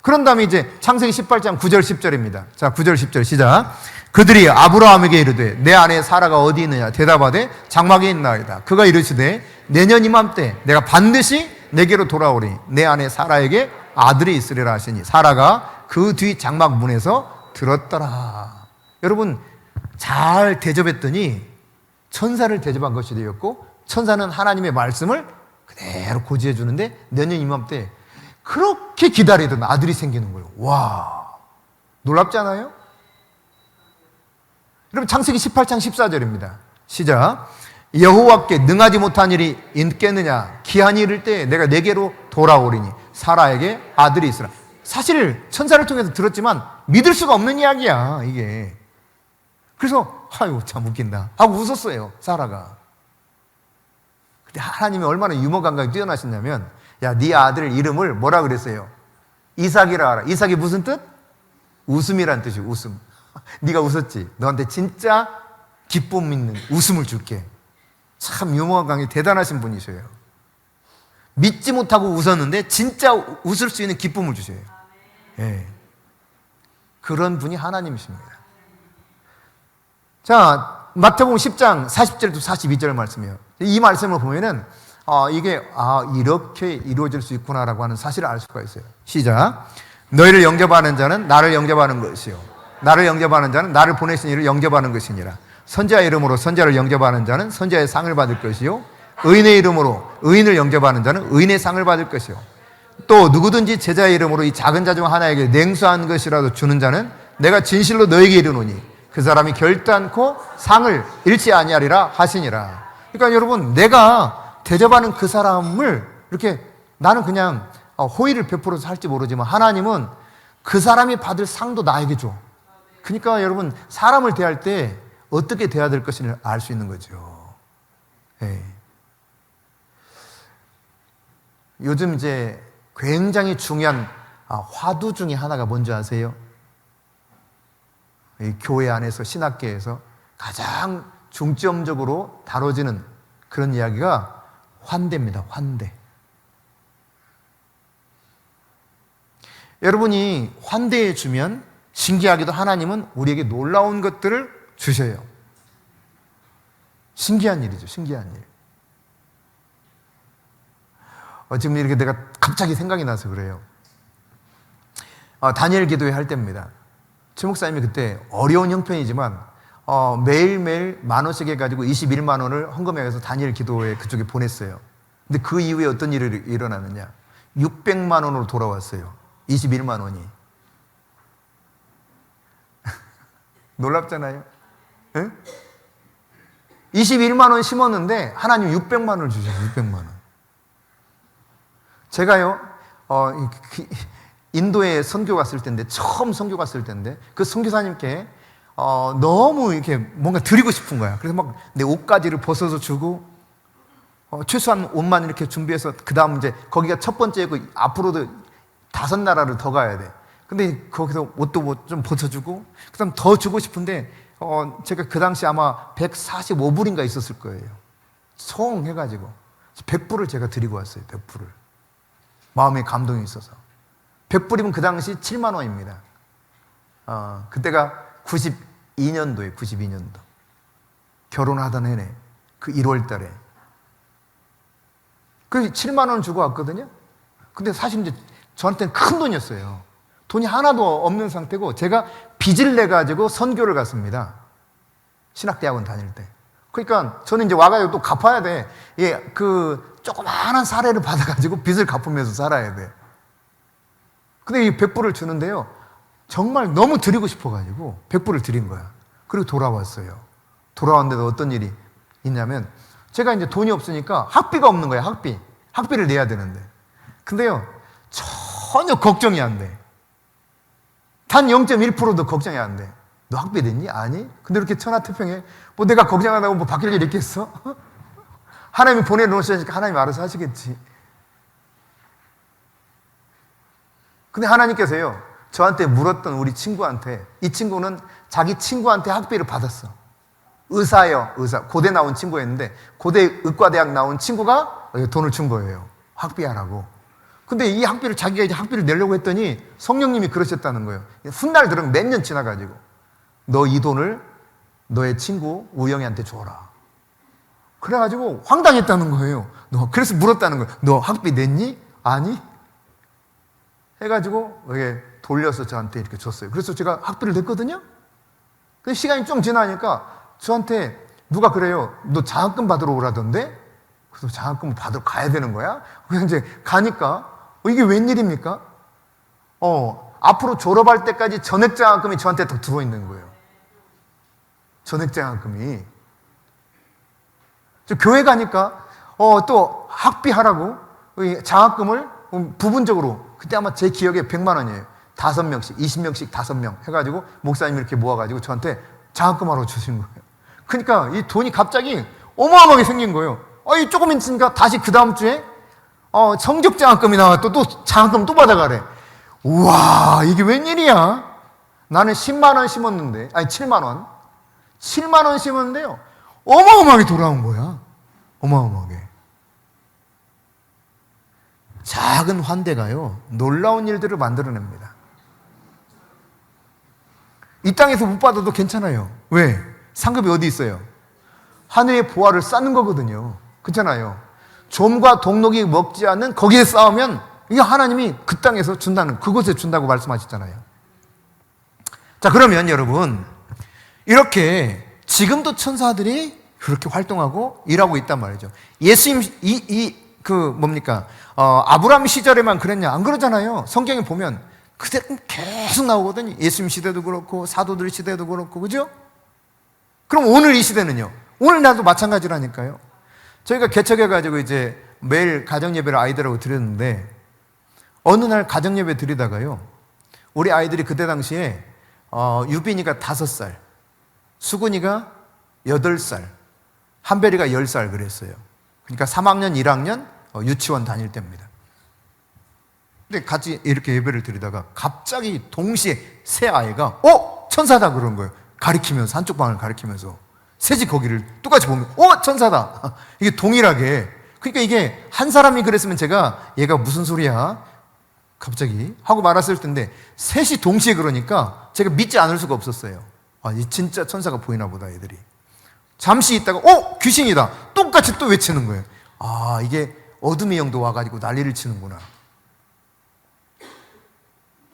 그런 다음에 이제 창세기 18장 9절 10절입니다. 자, 9절 10절 시작. 그들이 아브라함에게 이르되 내 아내 사라가 어디 있느냐 대답하되 장막에 있나이다. 그가 이르시되 내년 이맘때 내가 반드시 내게로 돌아오리니 내 아내 사라에게 아들이 있으리라 하시니 사라가 그 뒤 장막 문에서 들었더라. 여러분, 잘 대접했더니 천사를 대접한 것이 되었고, 천사는 하나님의 말씀을 그대로 고지해 주는데 내년 이맘때 그렇게 기다리던 아들이 생기는 거예요. 와, 놀랍지 않아요? 여러분, 창세기 18장 14절입니다. 시작. 여호와께 능하지 못한 일이 있겠느냐? 기한이 이를 때 내가 내게로 돌아오리니 사라에게 아들이 있으라. 사실 천사를 통해서 들었지만 믿을 수가 없는 이야기야, 이게. 그래서 아유, 참 웃긴다 하고 웃었어요, 사라가. 근데 하나님이 얼마나 유머 감각이 뛰어나셨냐면, 야, 네 아들 이름을 뭐라 그랬어요? 이삭이라 하라. 이삭이 무슨 뜻? 웃음이란 뜻이에요. 웃음. 네가 웃었지? 너한테 진짜 기쁨 있는 웃음을 줄게. 참 유머 감각이 대단하신 분이셔요. 믿지 못하고 웃었는데 진짜 웃을 수 있는 기쁨을 주셔요. 예. 그런 분이 하나님이십니다. 자, 마태복음 10장 40절부터 42절 말씀이에요. 이 말씀을 보면은 이게 이렇게 이루어질 수 있구나라고 하는 사실을 알 수가 있어요. 시작. 너희를 영접하는 자는 나를 영접하는 것이요, 나를 영접하는 자는 나를 보내신 이를 영접하는 것이니라. 선지자의 이름으로 선지자를 영접하는 자는 선지자의 상을 받을 것이요, 의인의 이름으로 의인을 영접하는 자는 의인의 상을 받을 것이요, 또 누구든지 제자의 이름으로 이 작은 자 중 하나에게 냉수한 것이라도 주는 자는 내가 진실로 너에게 이르노니 그 사람이 결단코 상을 잃지 아니하리라 하시니라. 그러니까 여러분, 내가 대접하는 그 사람을 이렇게 나는 그냥 호의를 베풀어서 할지 모르지만 하나님은 그 사람이 받을 상도 나에게 줘. 그러니까 여러분, 사람을 대할 때 어떻게 대해야 될 것인지 알 수 있는 거죠. 네. 요즘 이제 굉장히 중요한 화두 중에 하나가 뭔지 아세요? 이 교회 안에서, 신학계에서 가장 중점적으로 다뤄지는 그런 이야기가 환대입니다. 환대. 여러분이 환대해 주면 신기하게도 하나님은 우리에게 놀라운 것들을 주셔요. 신기한 일이죠. 신기한 일. 지금 이렇게 내가 갑자기 생각이 나서 그래요. 다니엘 기도회 할 때입니다. 최 목사님이 그때 어려운 형편이지만 매일매일 10,000원씩 해가지고 21만 원을 헌금해서 다니엘 기도회 그쪽에 보냈어요. 근데 그 이후에 어떤 일이 일어나느냐, 600만 원으로 돌아왔어요. 21만 원이. 놀랍잖아요. 네? 21만 원 심었는데 하나님 600만 원을 주셨어요. 600만 원. 제가요 인도에 선교 갔을 때인데, 처음 선교 갔을 때인데 그 선교사님께 너무 이렇게 뭔가 드리고 싶은 거야. 그래서 막 내 옷가지를 벗어서 주고, 최소한 옷만 이렇게 준비해서, 그 다음 이제 거기가 첫 번째고 앞으로도 5나라를 더 가야 돼. 근데 거기서 옷도 뭐 좀 벗어주고, 그 다음 더 주고 싶은데 제가 그 당시 아마 145불인가 있었을 거예요. 송 해가지고. 100불을 제가 드리고 왔어요. 100불을. 마음에 감동이 있어서. 100불이면 그 당시 7만 원입니다. 그때가 92년도에 92년도. 결혼하던 해네. 그 1월 달에. 그 7만 원 주고 왔거든요. 근데 사실 이제 저한테는 큰 돈이었어요. 돈이 하나도 없는 상태고 제가 빚을 내가지고 선교를 갔습니다. 신학대학원 다닐 때. 그러니까 저는 이제 와가지고 또 갚아야 돼. 예, 그 조그마한 사례를 받아가지고 빚을 갚으면서 살아야 돼. 근데 이 100불을 주는데요. 정말 너무 드리고 싶어가지고 100불을 드린 거야. 그리고 돌아왔어요. 돌아왔는데도 어떤 일이 있냐면 제가 이제 돈이 없으니까 학비가 없는 거예요. 학비를 내야 되는데. 근데요. 전혀 걱정이 안 돼. 단 0.1%도 걱정이 안 돼. 너 학비 냈니? 아니. 근데 이렇게 천하태평해. 뭐 내가 걱정하다고 뭐 바뀔 일 있겠어? 하나님이 보내놓으시니까 하나님 알아서 하시겠지. 근데 하나님께서요, 저한테 물었던 우리 친구한테, 이 친구는 자기 친구한테 학비를 받았어. 의사예요, 의사. 고대 나온 친구였는데, 고대 의과대학 나온 친구가 돈을 준 거예요. 학비하라고. 근데 이 학비를 자기가 이제 학비를 내려고 했더니 성령님이 그러셨다는 거예요. 훗날 들으면 몇 년 지나가지고, 너 이 돈을 너의 친구 우영이한테 줘라. 그래가지고 황당했다는 거예요. 그래서 물었다는 거예요. 너 학비 냈니? 아니. 해가지고 이게 돌려서 저한테 이렇게 줬어요. 그래서 제가 학비를 냈거든요. 근데 시간이 좀 지나니까 저한테 누가 그래요. 너 장학금 받으러 오라던데? 그래서 장학금을 받으러 가야 되는 거야? 그래서 이제 가니까 이게 웬일입니까? 앞으로 졸업할 때까지 전액 장학금이 저한테 딱 들어있는 거예요. 전액 장학금이. 저 교회 가니까 또 학비하라고 장학금을 부분적으로 그때 아마 제 기억에 100만 원이에요. 5명씩, 20명씩 5명 해가지고 목사님 이렇게 모아가지고 저한테 장학금 하러 주신 거예요. 그러니까 이 돈이 갑자기 어마어마하게 생긴 거예요. 이 조금 있으니까 다시 그 다음 주에 성적 장학금이 나왔다. 또 장학금 또 받아가래. 우와, 이게 웬일이야? 나는 10만 원 심었는데, 아니 7만 원. 7만 원 심었는데요. 어마어마하게 돌아온 거야. 어마어마하게. 작은 환대가요, 놀라운 일들을 만들어냅니다. 이 땅에서 못 받아도 괜찮아요. 왜? 상급이 어디 있어요? 하늘의 보화를 쌓는 거거든요. 그렇잖아요. 좀과 동록이 먹지 않는 거기에 쌓으면 이게 하나님이 그 땅에서 준다는, 그곳에 준다고 말씀하셨잖아요. 자, 그러면 여러분, 이렇게 지금도 천사들이 그렇게 활동하고 일하고 있단 말이죠. 예수님, 아브라함 시절에만 그랬냐? 안 그러잖아요. 성경에 보면 그대로 계속 나오거든요. 예수님 시대도 그렇고, 사도들 시대도 그렇고, 그죠? 그럼 오늘 이 시대는요? 오늘날도 마찬가지라니까요. 저희가 개척해가지고 이제 매일 가정예배를 아이들하고 드렸는데, 어느 날 가정예배 드리다가요, 우리 아이들이 그때 당시에, 유빈이가 5살, 수근이가 8살, 한별이가 10살 그랬어요. 그러니까 3학년, 1학년 유치원 다닐 때입니다. 근데 같이 이렇게 예배를 드리다가 갑자기 동시에 세 아이가 천사다 그런 거예요. 가리키면서, 한쪽 방을 가리키면서 셋이 거기를 똑같이 보면 천사다. 이게 동일하게. 그러니까 이게 한 사람이 그랬으면 제가 얘가 무슨 소리야 갑자기 하고 말았을 텐데, 셋이 동시에 그러니까 제가 믿지 않을 수가 없었어요. 이 진짜 천사가 보이나 보다 애들이. 잠시 있다가 귀신이다 똑같이 또 외치는 거예요. 이게 어둠의 영도 와가지고 난리를 치는구나.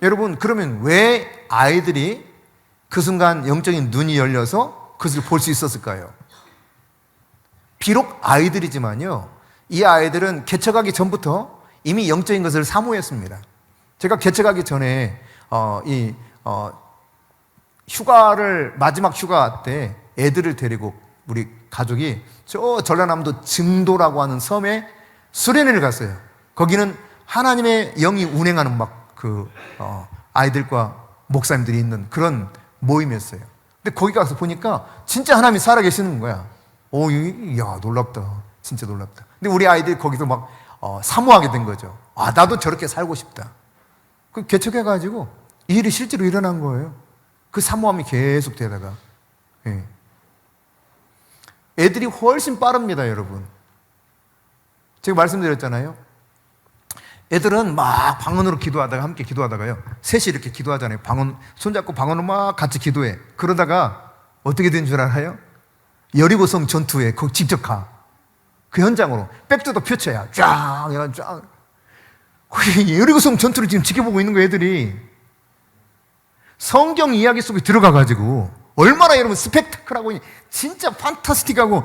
여러분, 그러면 왜 아이들이 그 순간 영적인 눈이 열려서 그것을 볼 수 있었을까요? 비록 아이들이지만요, 이 아이들은 개척하기 전부터 이미 영적인 것을 사모했습니다. 제가 개척하기 전에 마지막 휴가 때 애들을 데리고 우리 가족이 저 전라남도 증도라고 하는 섬에 수련회를 갔어요. 거기는 하나님의 영이 운행하는 아이들과 목사님들이 있는 그런 모임이었어요. 근데 거기 가서 보니까 진짜 하나님이 살아계시는 거야. 야, 놀랍다. 진짜 놀랍다. 근데 우리 아이들이 거기서 사모하게 된 거죠. 나도 저렇게 살고 싶다. 그 개척해가지고 이 일이 실제로 일어난 거예요. 그 사모함이 계속 되다가. 애들이 훨씬 빠릅니다, 여러분. 제가 말씀드렸잖아요. 애들은 막 방언으로 기도하다가 함께 기도하다가요. 셋이 이렇게 기도하잖아요. 방언 손잡고 방언으로 막 같이 기도해. 그러다가 어떻게 된 줄 알아요? 여리고성 전투에 거기 직접 가. 그 현장으로 백두도 펼쳐야 쫙 쫙. 여리고성 전투를 지금 지켜보고 있는 거예요, 애들이. 성경 이야기 속에 들어가가지고 얼마나 여러분 스펙타클하고 진짜 판타스틱하고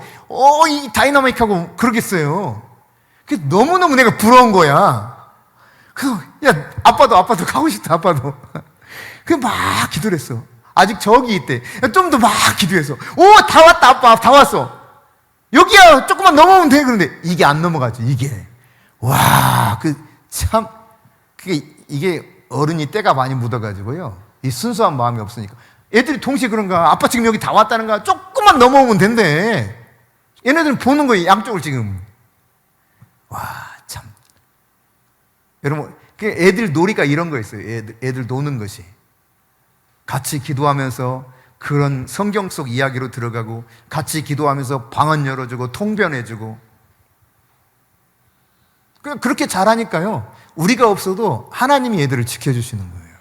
이 다이나믹하고 그러겠어요. 그게 너무너무 내가 부러운 거야. 그래서 야 아빠도 가고 싶다 아빠도. 그래 막 기도를 했어. 아직 저기 있대. 좀 더 막 기도해서 오 다 왔다 아빠 다 왔어. 여기야 조금만 넘어오면 돼. 그런데 이게 안 넘어가죠. 이게 와 그 참 이게 어른이 때가 많이 묻어가지고요. 이 순수한 마음이 없으니까 애들이 동시에 그런가 아빠 지금 여기 다 왔다는가 조금만 넘어오면 된대. 얘네들은 보는 거예요. 양쪽을 지금. 와 참 여러분 애들 놀이가 이런 거였어요. 애들 노는 것이 같이 기도하면서 그런 성경 속 이야기로 들어가고 같이 기도하면서 방언 열어주고 통변해주고 그렇게 잘하니까요. 우리가 없어도 하나님이 애들을 지켜주시는 거예요.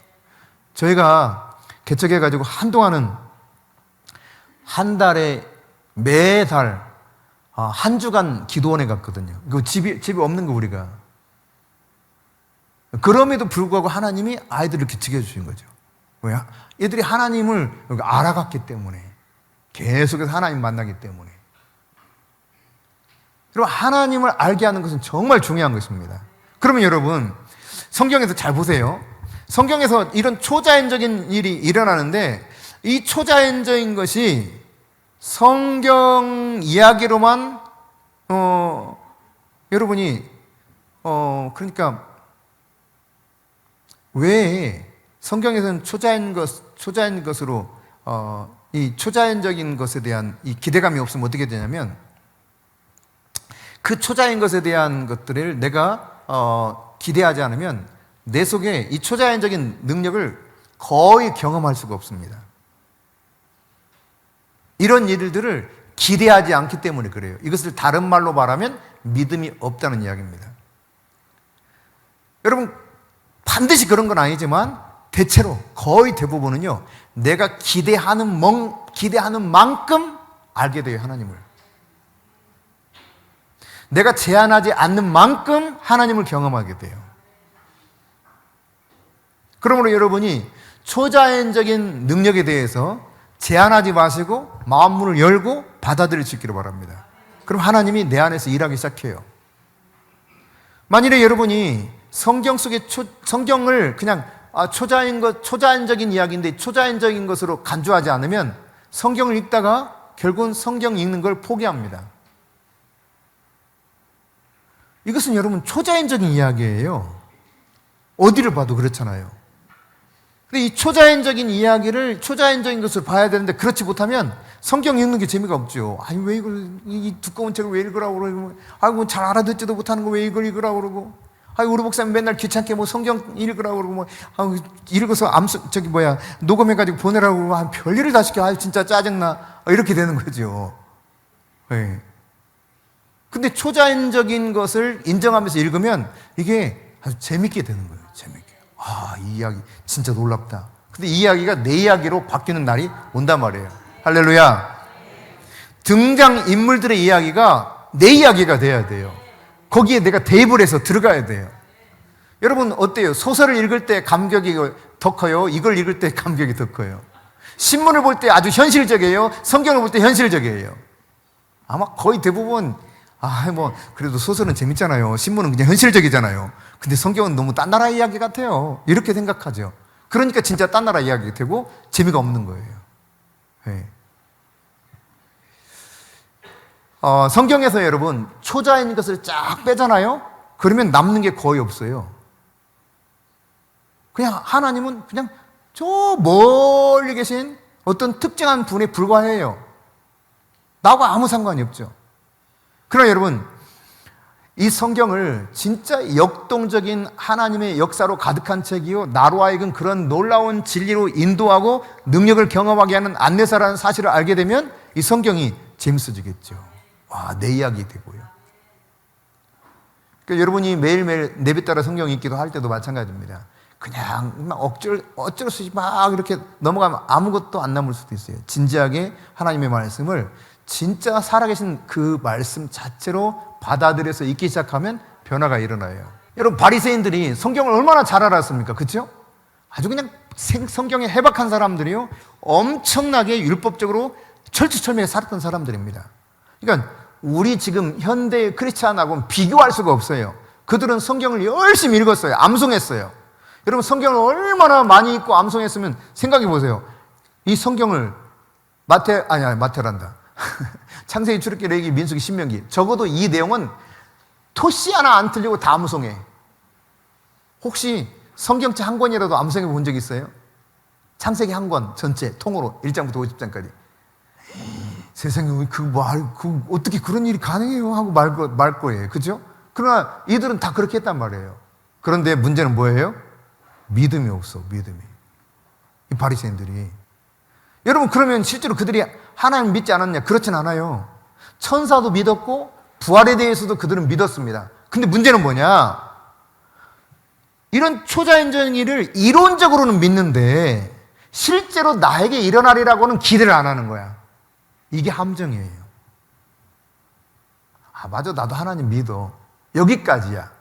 저희가 개척해가지고 한동안은 한 달에 매달 한 주간 기도원에 갔거든요. 그 집이 없는 거 우리가. 그럼에도 불구하고 하나님이 아이들을 이렇게 지켜주신 거죠. 왜야? 얘들이 하나님을 알아갔기 때문에 계속해서 하나님 만나기 때문에. 그리고 하나님을 알게 하는 것은 정말 중요한 것입니다. 그러면 여러분 성경에서 잘 보세요. 성경에서 이런 초자연적인 일이 일어나는데 이 초자연적인 것이 성경 이야기로만 여러분이 그러니까 왜 성경에서는 초자연 것으로 이 초자연적인 것에 대한 이 기대감이 없으면 어떻게 되냐면 그 초자연 것에 대한 것들을 내가 기대하지 않으면 내 속에 이 초자연적인 능력을 거의 경험할 수가 없습니다. 이런 일들을 기대하지 않기 때문에 그래요. 이것을 다른 말로 말하면 믿음이 없다는 이야기입니다. 여러분 반드시 그런 건 아니지만 대체로 거의 대부분은요 내가 기대하는 만큼 알게 돼요. 하나님을 내가 제한하지 않는 만큼 하나님을 경험하게 돼요. 그러므로 여러분이 초자연적인 능력에 대해서 제한하지 마시고 마음 문을 열고 받아들일 수 있기를 바랍니다. 그럼 하나님이 내 안에서 일하기 시작해요. 만일에 여러분이 성경 속에 성경을 그냥 초자연적인 이야기인데 초자연적인 것으로 간주하지 않으면 성경을 읽다가 결국은 성경 읽는 걸 포기합니다. 이것은 여러분 초자연적인 이야기예요. 어디를 봐도 그렇잖아요. 근데 이 초자연적인 이야기를 초자연적인 것을 봐야 되는데 그렇지 못하면 성경 읽는 게 재미가 없죠. 아니 왜 이 두꺼운 책을 왜 읽으라고 그러고 아이고 잘 알아듣지도 못하는 거 왜 이걸 읽으라고 그러고 아이고 우리 목사님 맨날 귀찮게 뭐 성경 읽으라고 그러고 뭐 읽어서 녹음해가지고 보내라고 그러고 별일을 다 시켜. 진짜 짜증나. 이렇게 되는 거죠. 네. 근데 초자연적인 것을 인정하면서 읽으면 이게 아주 재밌게 되는 거예요. 재밌게. 이 이야기 진짜 놀랍다. 근데 이 이야기가 내 이야기로 바뀌는 날이 온단 말이에요. 할렐루야. 등장 인물들의 이야기가 내 이야기가 돼야 돼요. 거기에 내가 대입을 해서 들어가야 돼요. 여러분 어때요? 소설을 읽을 때 감격이 더 커요? 이걸 읽을 때 감격이 더 커요? 신문을 볼 때 아주 현실적이에요? 성경을 볼 때 현실적이에요? 아마 거의 대부분 그래도 소설은 재밌잖아요. 신문은 그냥 현실적이잖아요. 근데 성경은 너무 딴 나라 이야기 같아요. 이렇게 생각하죠. 그러니까 진짜 딴 나라 이야기가 되고 재미가 없는 거예요. 네. 성경에서 여러분 초자인 것을 쫙 빼잖아요. 그러면 남는 게 거의 없어요. 그냥 하나님은 그냥 저 멀리 계신 어떤 특정한 분에 불과해요. 나하고 아무 상관이 없죠. 그러나 여러분 이 성경을 진짜 역동적인 하나님의 역사로 가득한 책이요 나로 하여금 그런 놀라운 진리로 인도하고 능력을 경험하게 하는 안내사라는 사실을 알게 되면 이 성경이 재밌어지겠죠. 내 이야기 되고요. 그러니까 여러분이 매일매일 내비 따라 성경 읽기도 할 때도 마찬가지입니다. 그냥 막 어쩔 수 없이 막 이렇게 넘어가면 아무것도 안 남을 수도 있어요. 진지하게 하나님의 말씀을 진짜 살아계신 그 말씀 자체로 받아들여서 읽기 시작하면 변화가 일어나요. 여러분, 바리새인들이 성경을 얼마나 잘 알았습니까? 그렇죠? 아주 그냥 성경에 해박한 사람들이요, 엄청나게 율법적으로 철두철미하게 살았던 사람들입니다. 그러니까 우리 지금 현대 크리스찬하고는 비교할 수가 없어요. 그들은 성경을 열심히 읽었어요. 암송했어요. 여러분, 성경을 얼마나 많이 읽고 암송했으면 생각해 보세요. 이 성경을 마태란다. 창세기, 출애굽기, 레위기, 민수기, 신명기, 적어도 이 내용은 토시 하나 안 틀리고 다 암송해. 혹시 성경책 한 권이라도 암송해 본 적 있어요? 창세기 한 권 전체 통으로 1장부터 50장까지. 세상에 어떻게 그런 일이 가능해요? 하고 말 거예요. 그죠? 그러나 이들은 다 그렇게 했단 말이에요. 그런데 문제는 뭐예요? 믿음이 없어, 믿음이. 이 바리새인들이. 여러분, 그러면 실제로 그들이 하나님 믿지 않았냐? 그렇진 않아요. 천사도 믿었고 부활에 대해서도 그들은 믿었습니다. 근데 문제는 뭐냐? 이런 초자연적인 이론적으로는 믿는데 실제로 나에게 일어나리라고는 기대를 안 하는 거야. 이게 함정이에요. 맞아, 나도 하나님 믿어. 여기까지야.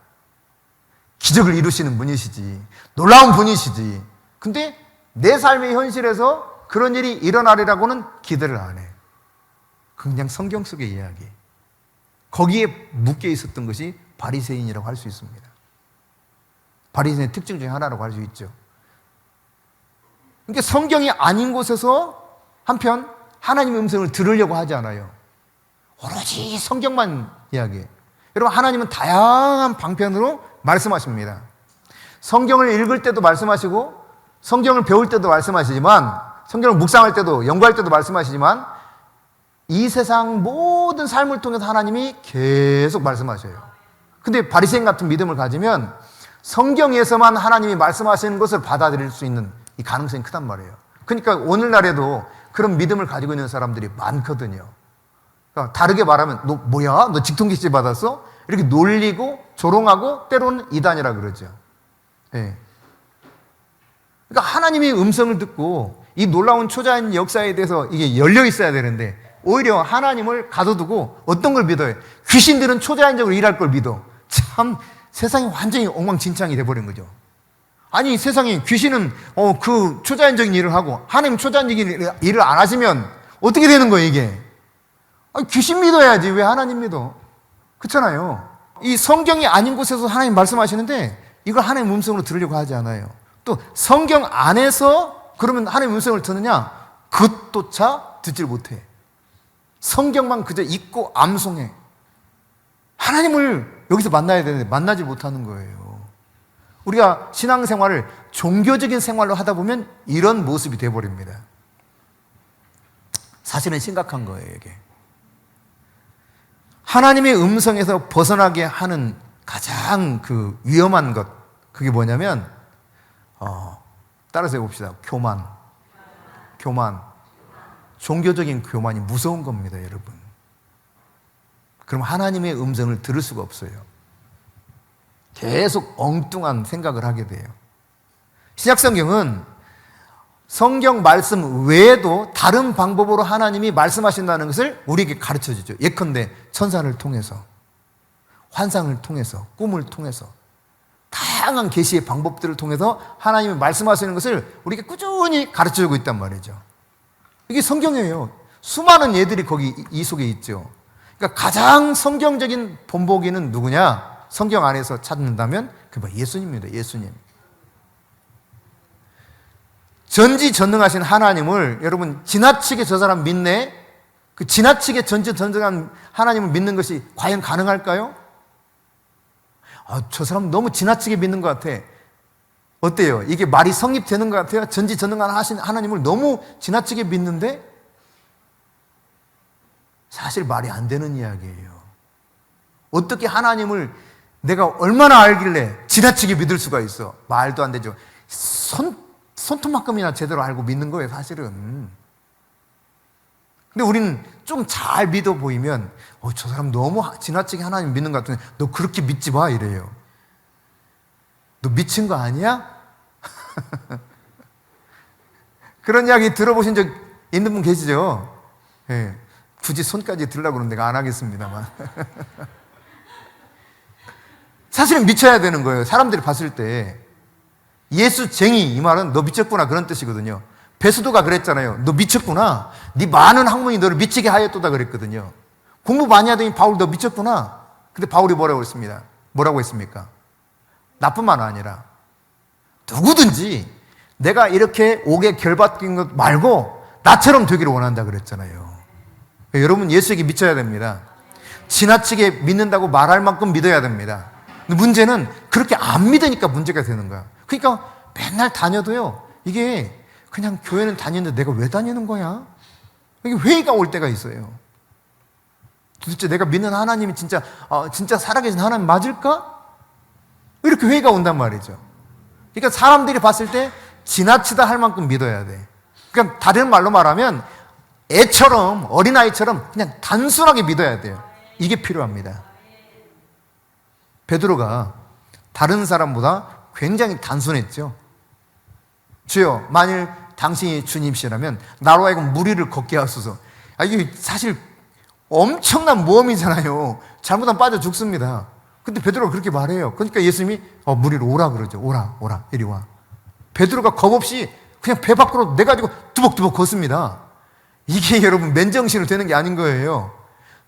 기적을 이루시는 분이시지, 놀라운 분이시지. 근데 내 삶의 현실에서 그런 일이 일어나리라고는 기대를 안 해. 그냥 성경 속의 이야기. 거기에 묶여 있었던 것이 바리새인이라고 할 수 있습니다. 바리새인의 특징 중에 하나라고 할 수 있죠. 그러니까 성경이 아닌 곳에서 한편 하나님의 음성을 들으려고 하지 않아요. 오로지 성경만 이야기해요. 여러분, 하나님은 다양한 방편으로 말씀하십니다. 성경을 읽을 때도 말씀하시고 성경을 배울 때도 말씀하시지만, 성경을 묵상할 때도, 연구할 때도 말씀하시지만, 이 세상 모든 삶을 통해서 하나님이 계속 말씀하셔요. 근데 바리새인 같은 믿음을 가지면 성경에서만 하나님이 말씀하시는 것을 받아들일 수 있는 이 가능성이 크단 말이에요. 그러니까 오늘날에도 그런 믿음을 가지고 있는 사람들이 많거든요. 그러니까 다르게 말하면, 너 뭐야? 너 직통기시 받았어? 이렇게 놀리고 조롱하고 때로는 이단이라 그러죠. 네. 그러니까 하나님의 음성을 듣고 이 놀라운 초자연 역사에 대해서 이게 열려 있어야 되는데 오히려 하나님을 가둬두고 어떤 걸 믿어요? 귀신들은 초자연적으로 일할 걸 믿어. 참 세상이 완전히 엉망진창이 돼버린 거죠. 아니, 세상에 귀신은 그 초자연적인 일을 하고 하나님 초자연적인 일을 안 하시면 어떻게 되는 거예요, 이게? 귀신 믿어야지 왜 하나님 믿어? 그렇잖아요. 이 성경이 아닌 곳에서 하나님 말씀하시는데 이걸 하나님 음성으로 들으려고 하지 않아요. 또 성경 안에서 그러면 하나님 음성을 듣느냐? 그것조차 듣질 못해. 성경만 그저 읽고 암송해. 하나님을 여기서 만나야 되는데 만나지 못하는 거예요. 우리가 신앙생활을 종교적인 생활로 하다 보면 이런 모습이 돼버립니다. 사실은 심각한 거예요, 이게. 하나님의 음성에서 벗어나게 하는 가장 그 위험한 것, 그게 뭐냐면 따라서 해봅시다. 교만. 종교적인 교만이 무서운 겁니다, 여러분. 그럼 하나님의 음성을 들을 수가 없어요. 계속 엉뚱한 생각을 하게 돼요. 신약성경은 성경 말씀 외에도 다른 방법으로 하나님이 말씀하신다는 것을 우리에게 가르쳐 주죠. 예컨대 천사를 통해서, 환상을 통해서, 꿈을 통해서, 다양한 계시의 방법들을 통해서 하나님이 말씀하시는 것을 우리에게 꾸준히 가르쳐 주고 있단 말이죠. 이게 성경이에요. 수많은 예들이 거기 이 속에 있죠. 그러니까 가장 성경적인 본보기는 누구냐? 성경 안에서 찾는다면 그게 예수님입니다. 예수님. 전지전능하신 하나님을 여러분 지나치게 저 사람 믿네? 그 지나치게 전지전능한 하나님을 믿는 것이 과연 가능할까요? 저 사람 너무 지나치게 믿는 것 같아. 어때요? 이게 말이 성립되는 것 같아요? 전지전능한 하나님을 너무 지나치게 믿는데 사실 말이 안 되는 이야기예요. 어떻게 하나님을 내가 얼마나 알길래 지나치게 믿을 수가 있어? 말도 안 되죠. 손톱만큼이나 제대로 알고 믿는 거예요, 사실은. 근데 우리는 좀 잘 믿어 보이면 저 사람 너무 지나치게 하나님 믿는 것 같은데 너 그렇게 믿지 마 이래요. 너 미친 거 아니야? 그런 이야기 들어보신 적 있는 분 계시죠? 예. 굳이 손까지 들으려고 그러는데 안 하겠습니다만. 사실은 미쳐야 되는 거예요. 사람들이 봤을 때. 예수쟁이 이 말은 너 미쳤구나 그런 뜻이거든요. 베스도가 그랬잖아요. 너 미쳤구나. 네 많은 학문이 너를 미치게 하였도다 그랬거든요. 공부 많이 하더니 바울 너 미쳤구나. 근데 바울이 뭐라고 했습니다. 뭐라고 했습니까? 나뿐만 아니라 누구든지 내가 이렇게 옥에 결박된 것 말고 나처럼 되기를 원한다 그랬잖아요. 여러분 예수에게 미쳐야 됩니다. 지나치게 믿는다고 말할 만큼 믿어야 됩니다. 근데 문제는 그렇게 안 믿으니까 문제가 되는 거야. 그러니까 맨날 다녀도요. 이게 그냥 교회는 다니는데 내가 왜 다니는 거야? 이게 회의가 올 때가 있어요. 도대체 내가 믿는 하나님이 진짜 살아계신 하나님 맞을까? 이렇게 회의가 온단 말이죠. 그러니까 사람들이 봤을 때 지나치다 할 만큼 믿어야 돼. 그러니까 다른 말로 말하면 애처럼 어린아이처럼 그냥 단순하게 믿어야 돼요. 이게 필요합니다. 베드로가 다른 사람보다 굉장히 단순했죠. 주여 만일 당신이 주님이시라면 나로 하여금 무리를 걷게 하소서. 이게 사실 엄청난 모험이잖아요. 잘못하면 빠져 죽습니다. 근데 베드로가 그렇게 말해요. 그러니까 예수님이 무리로 오라 그러죠. 오라 이리 와. 베드로가 겁없이 그냥 배 밖으로 내가지고 두벅두벅 걷습니다. 이게 여러분 맨정신으로 되는 게 아닌 거예요.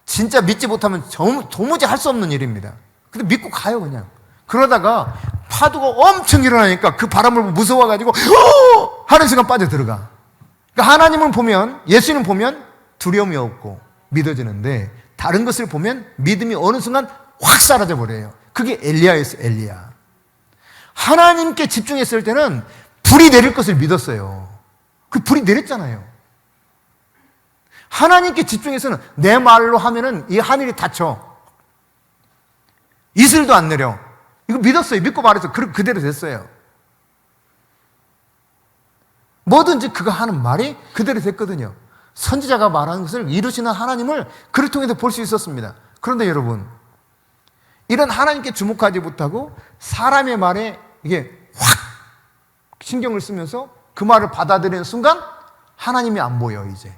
진짜 믿지 못하면 도무지 할 수 없는 일입니다. 근데 믿고 가요 그냥. 그러다가 파도가 엄청 일어나니까 그 바람을 무서워가지고 하는 순간 빠져들어가. 그러니까 하나님을 보면 예수님 보면 두려움이 없고 믿어지는데 다른 것을 보면 믿음이 어느 순간 확 사라져 버려요. 그게 엘리야였어요. 엘리야. 하나님께 집중했을 때는 불이 내릴 것을 믿었어요. 그 불이 내렸잖아요. 하나님께 집중해서는 내 말로 하면은 이 하늘이 닫혀. 이슬도 안 내려. 이거 믿었어요. 믿고 말해서 그대로 됐어요. 뭐든지 그가 하는 말이 그대로 됐거든요. 선지자가 말하는 것을 이루시는 하나님을 그를 통해서 볼 수 있었습니다. 그런데 여러분, 이런 하나님께 주목하지 못하고 사람의 말에 이게 확 신경을 쓰면서 그 말을 받아들이는 순간 하나님이 안 보여 이제.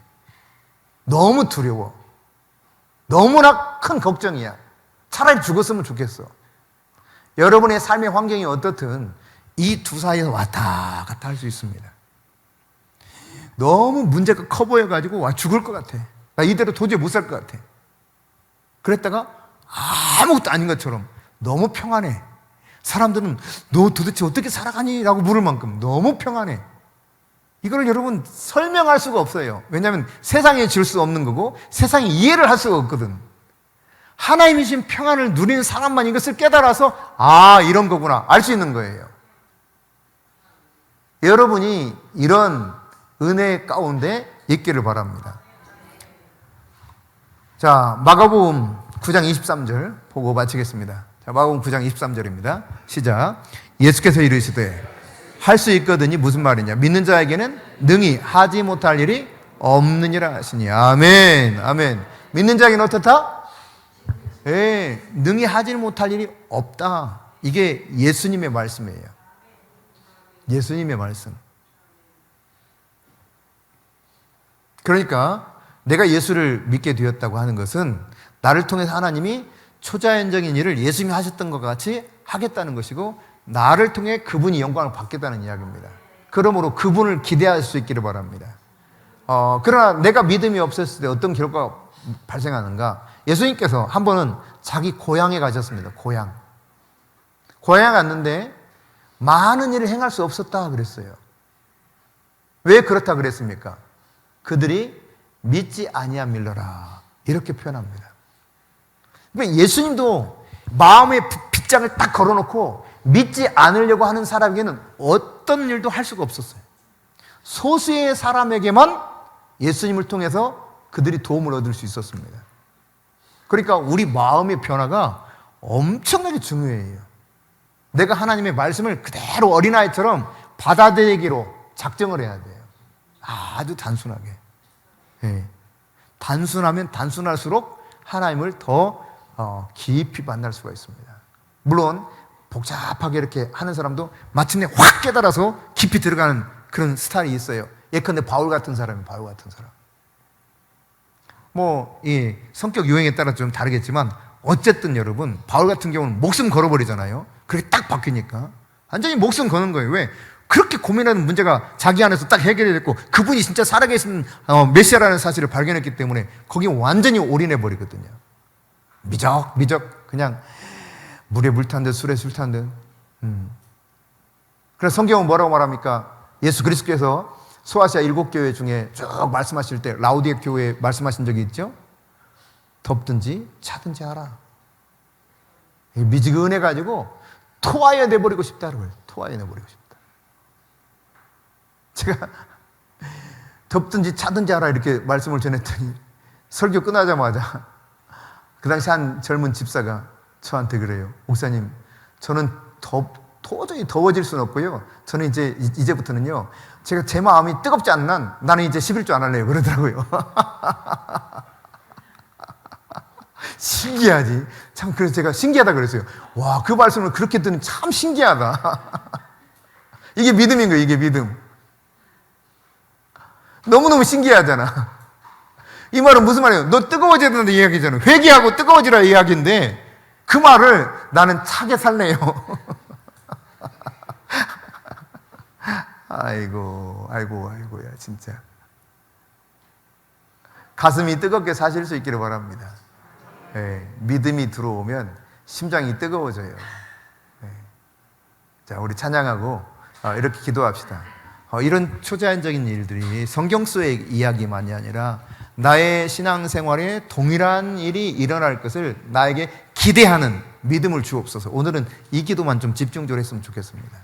너무 두려워. 너무나 큰 걱정이야. 차라리 죽었으면 좋겠어. 여러분의 삶의 환경이 어떻든 이 두 사이에서 왔다 갔다 할 수 있습니다. 너무 문제가 커 보여가지고 죽을 것 같아. 나 이대로 도저히 못 살 것 같아. 그랬다가 아무것도 아닌 것처럼 너무 평안해. 사람들은 너 도대체 어떻게 살아가니? 라고 물을 만큼 너무 평안해. 이걸 여러분 설명할 수가 없어요. 왜냐하면 세상에 줄 수 없는 거고 세상이 이해를 할 수가 없거든. 하나님이신 평안을 누리는 사람만 이것을 깨달아서 이런 거구나 알 수 있는 거예요. 여러분이 이런 은혜 가운데 있기를 바랍니다. 자, 마가복음 9장 23절 보고 마치겠습니다. 자, 마가복음 9장 23절입니다. 시작. 예수께서 이르시되 할 수 있거든이 무슨 말이냐? 믿는 자에게는 능히 하지 못할 일이 없느니라 하시니. 아멘. 아멘. 믿는 자에게는 어떻다? 능히 하지 못할 일이 없다. 이게 예수님의 말씀이에요. 예수님의 말씀. 그러니까 내가 예수를 믿게 되었다고 하는 것은 나를 통해서 하나님이 초자연적인 일을 예수님이 하셨던 것 같이 하겠다는 것이고 나를 통해 그분이 영광을 받겠다는 이야기입니다. 그러므로 그분을 기대할 수 있기를 바랍니다. 그러나 내가 믿음이 없었을 때 어떤 결과가 발생하는가? 예수님께서 한 번은 자기 고향에 가셨습니다. 고향에 갔는데 많은 일을 행할 수 없었다 그랬어요. 왜 그렇다 그랬습니까? 그들이 믿지 아니함일러라 이렇게 표현합니다. 그러니까 예수님도 마음의 빗장을 딱 걸어놓고 믿지 않으려고 하는 사람에게는 어떤 일도 할 수가 없었어요. 소수의 사람에게만 예수님을 통해서 그들이 도움을 얻을 수 있었습니다. 그러니까 우리 마음의 변화가 엄청나게 중요해요. 내가 하나님의 말씀을 그대로 어린아이처럼 받아들이기로 작정을 해야 돼요. 아주 단순하게. 단순하면 단순할수록 하나님을 더 깊이 만날 수가 있습니다. 물론 복잡하게 이렇게 하는 사람도 마침내 확 깨달아서 깊이 들어가는 그런 스타일이 있어요. 예컨대 바울 같은 사람이 바울 같은 사람. 뭐 이 성격 유형에 따라 좀 다르겠지만 어쨌든 여러분 바울 같은 경우는 목숨 걸어버리잖아요. 그렇게 딱 바뀌니까 완전히 목숨 거는 거예요. 왜? 그렇게 고민하는 문제가 자기 안에서 딱 해결이 됐고 그분이 진짜 살아계신 메시아라는 사실을 발견했기 때문에 거기에 완전히 올인해 버리거든요. 미적 그냥 물에 물 탄 듯 술에 술 탄 듯. 그래서 성경은 뭐라고 말합니까? 예수 그리스도께서 소아시아 7교회 중에 쭉 말씀하실 때 라우디에 교회에 말씀하신 적이 있죠? 덥든지 차든지 하라. 미지근해가지고 토하여 내버리고 싶다는 거예요. 토하여 내버리고 싶다. 제가 덥든지 차든지 하라 이렇게 말씀을 전했더니 설교 끝나자마자 그 당시 한 젊은 집사가 저한테 그래요. 목사님, 저는 도저히 더워질 수는 없고요. 저는 이제부터는요, 제가 제 마음이 뜨겁지 않는 한 나는 이제 11조 안 할래요. 그러더라고요. 신기하지? 참, 그래서 제가 신기하다 그랬어요. 와, 그 말씀을 그렇게 듣는 참 신기하다. 이게 믿음인 거예요, 이게 믿음. 너무너무 신기하잖아. 이 말은 무슨 말이에요? 너 뜨거워져야 된다 이야기잖아. 회개하고 뜨거워지라 이야기인데 그 말을 나는 차게 살래요. 아이고야, 진짜. 가슴이 뜨겁게 사실 수 있기를 바랍니다. 네, 믿음이 들어오면 심장이 뜨거워져요. 네. 자, 우리 찬양하고 이렇게 기도합시다. 이런 초자연적인 일들이 성경 속의 이야기만이 아니라 나의 신앙생활에 동일한 일이 일어날 것을 나에게 기대하는 믿음을 주옵소서. 오늘은 이 기도만 좀 집중적으로 했으면 좋겠습니다.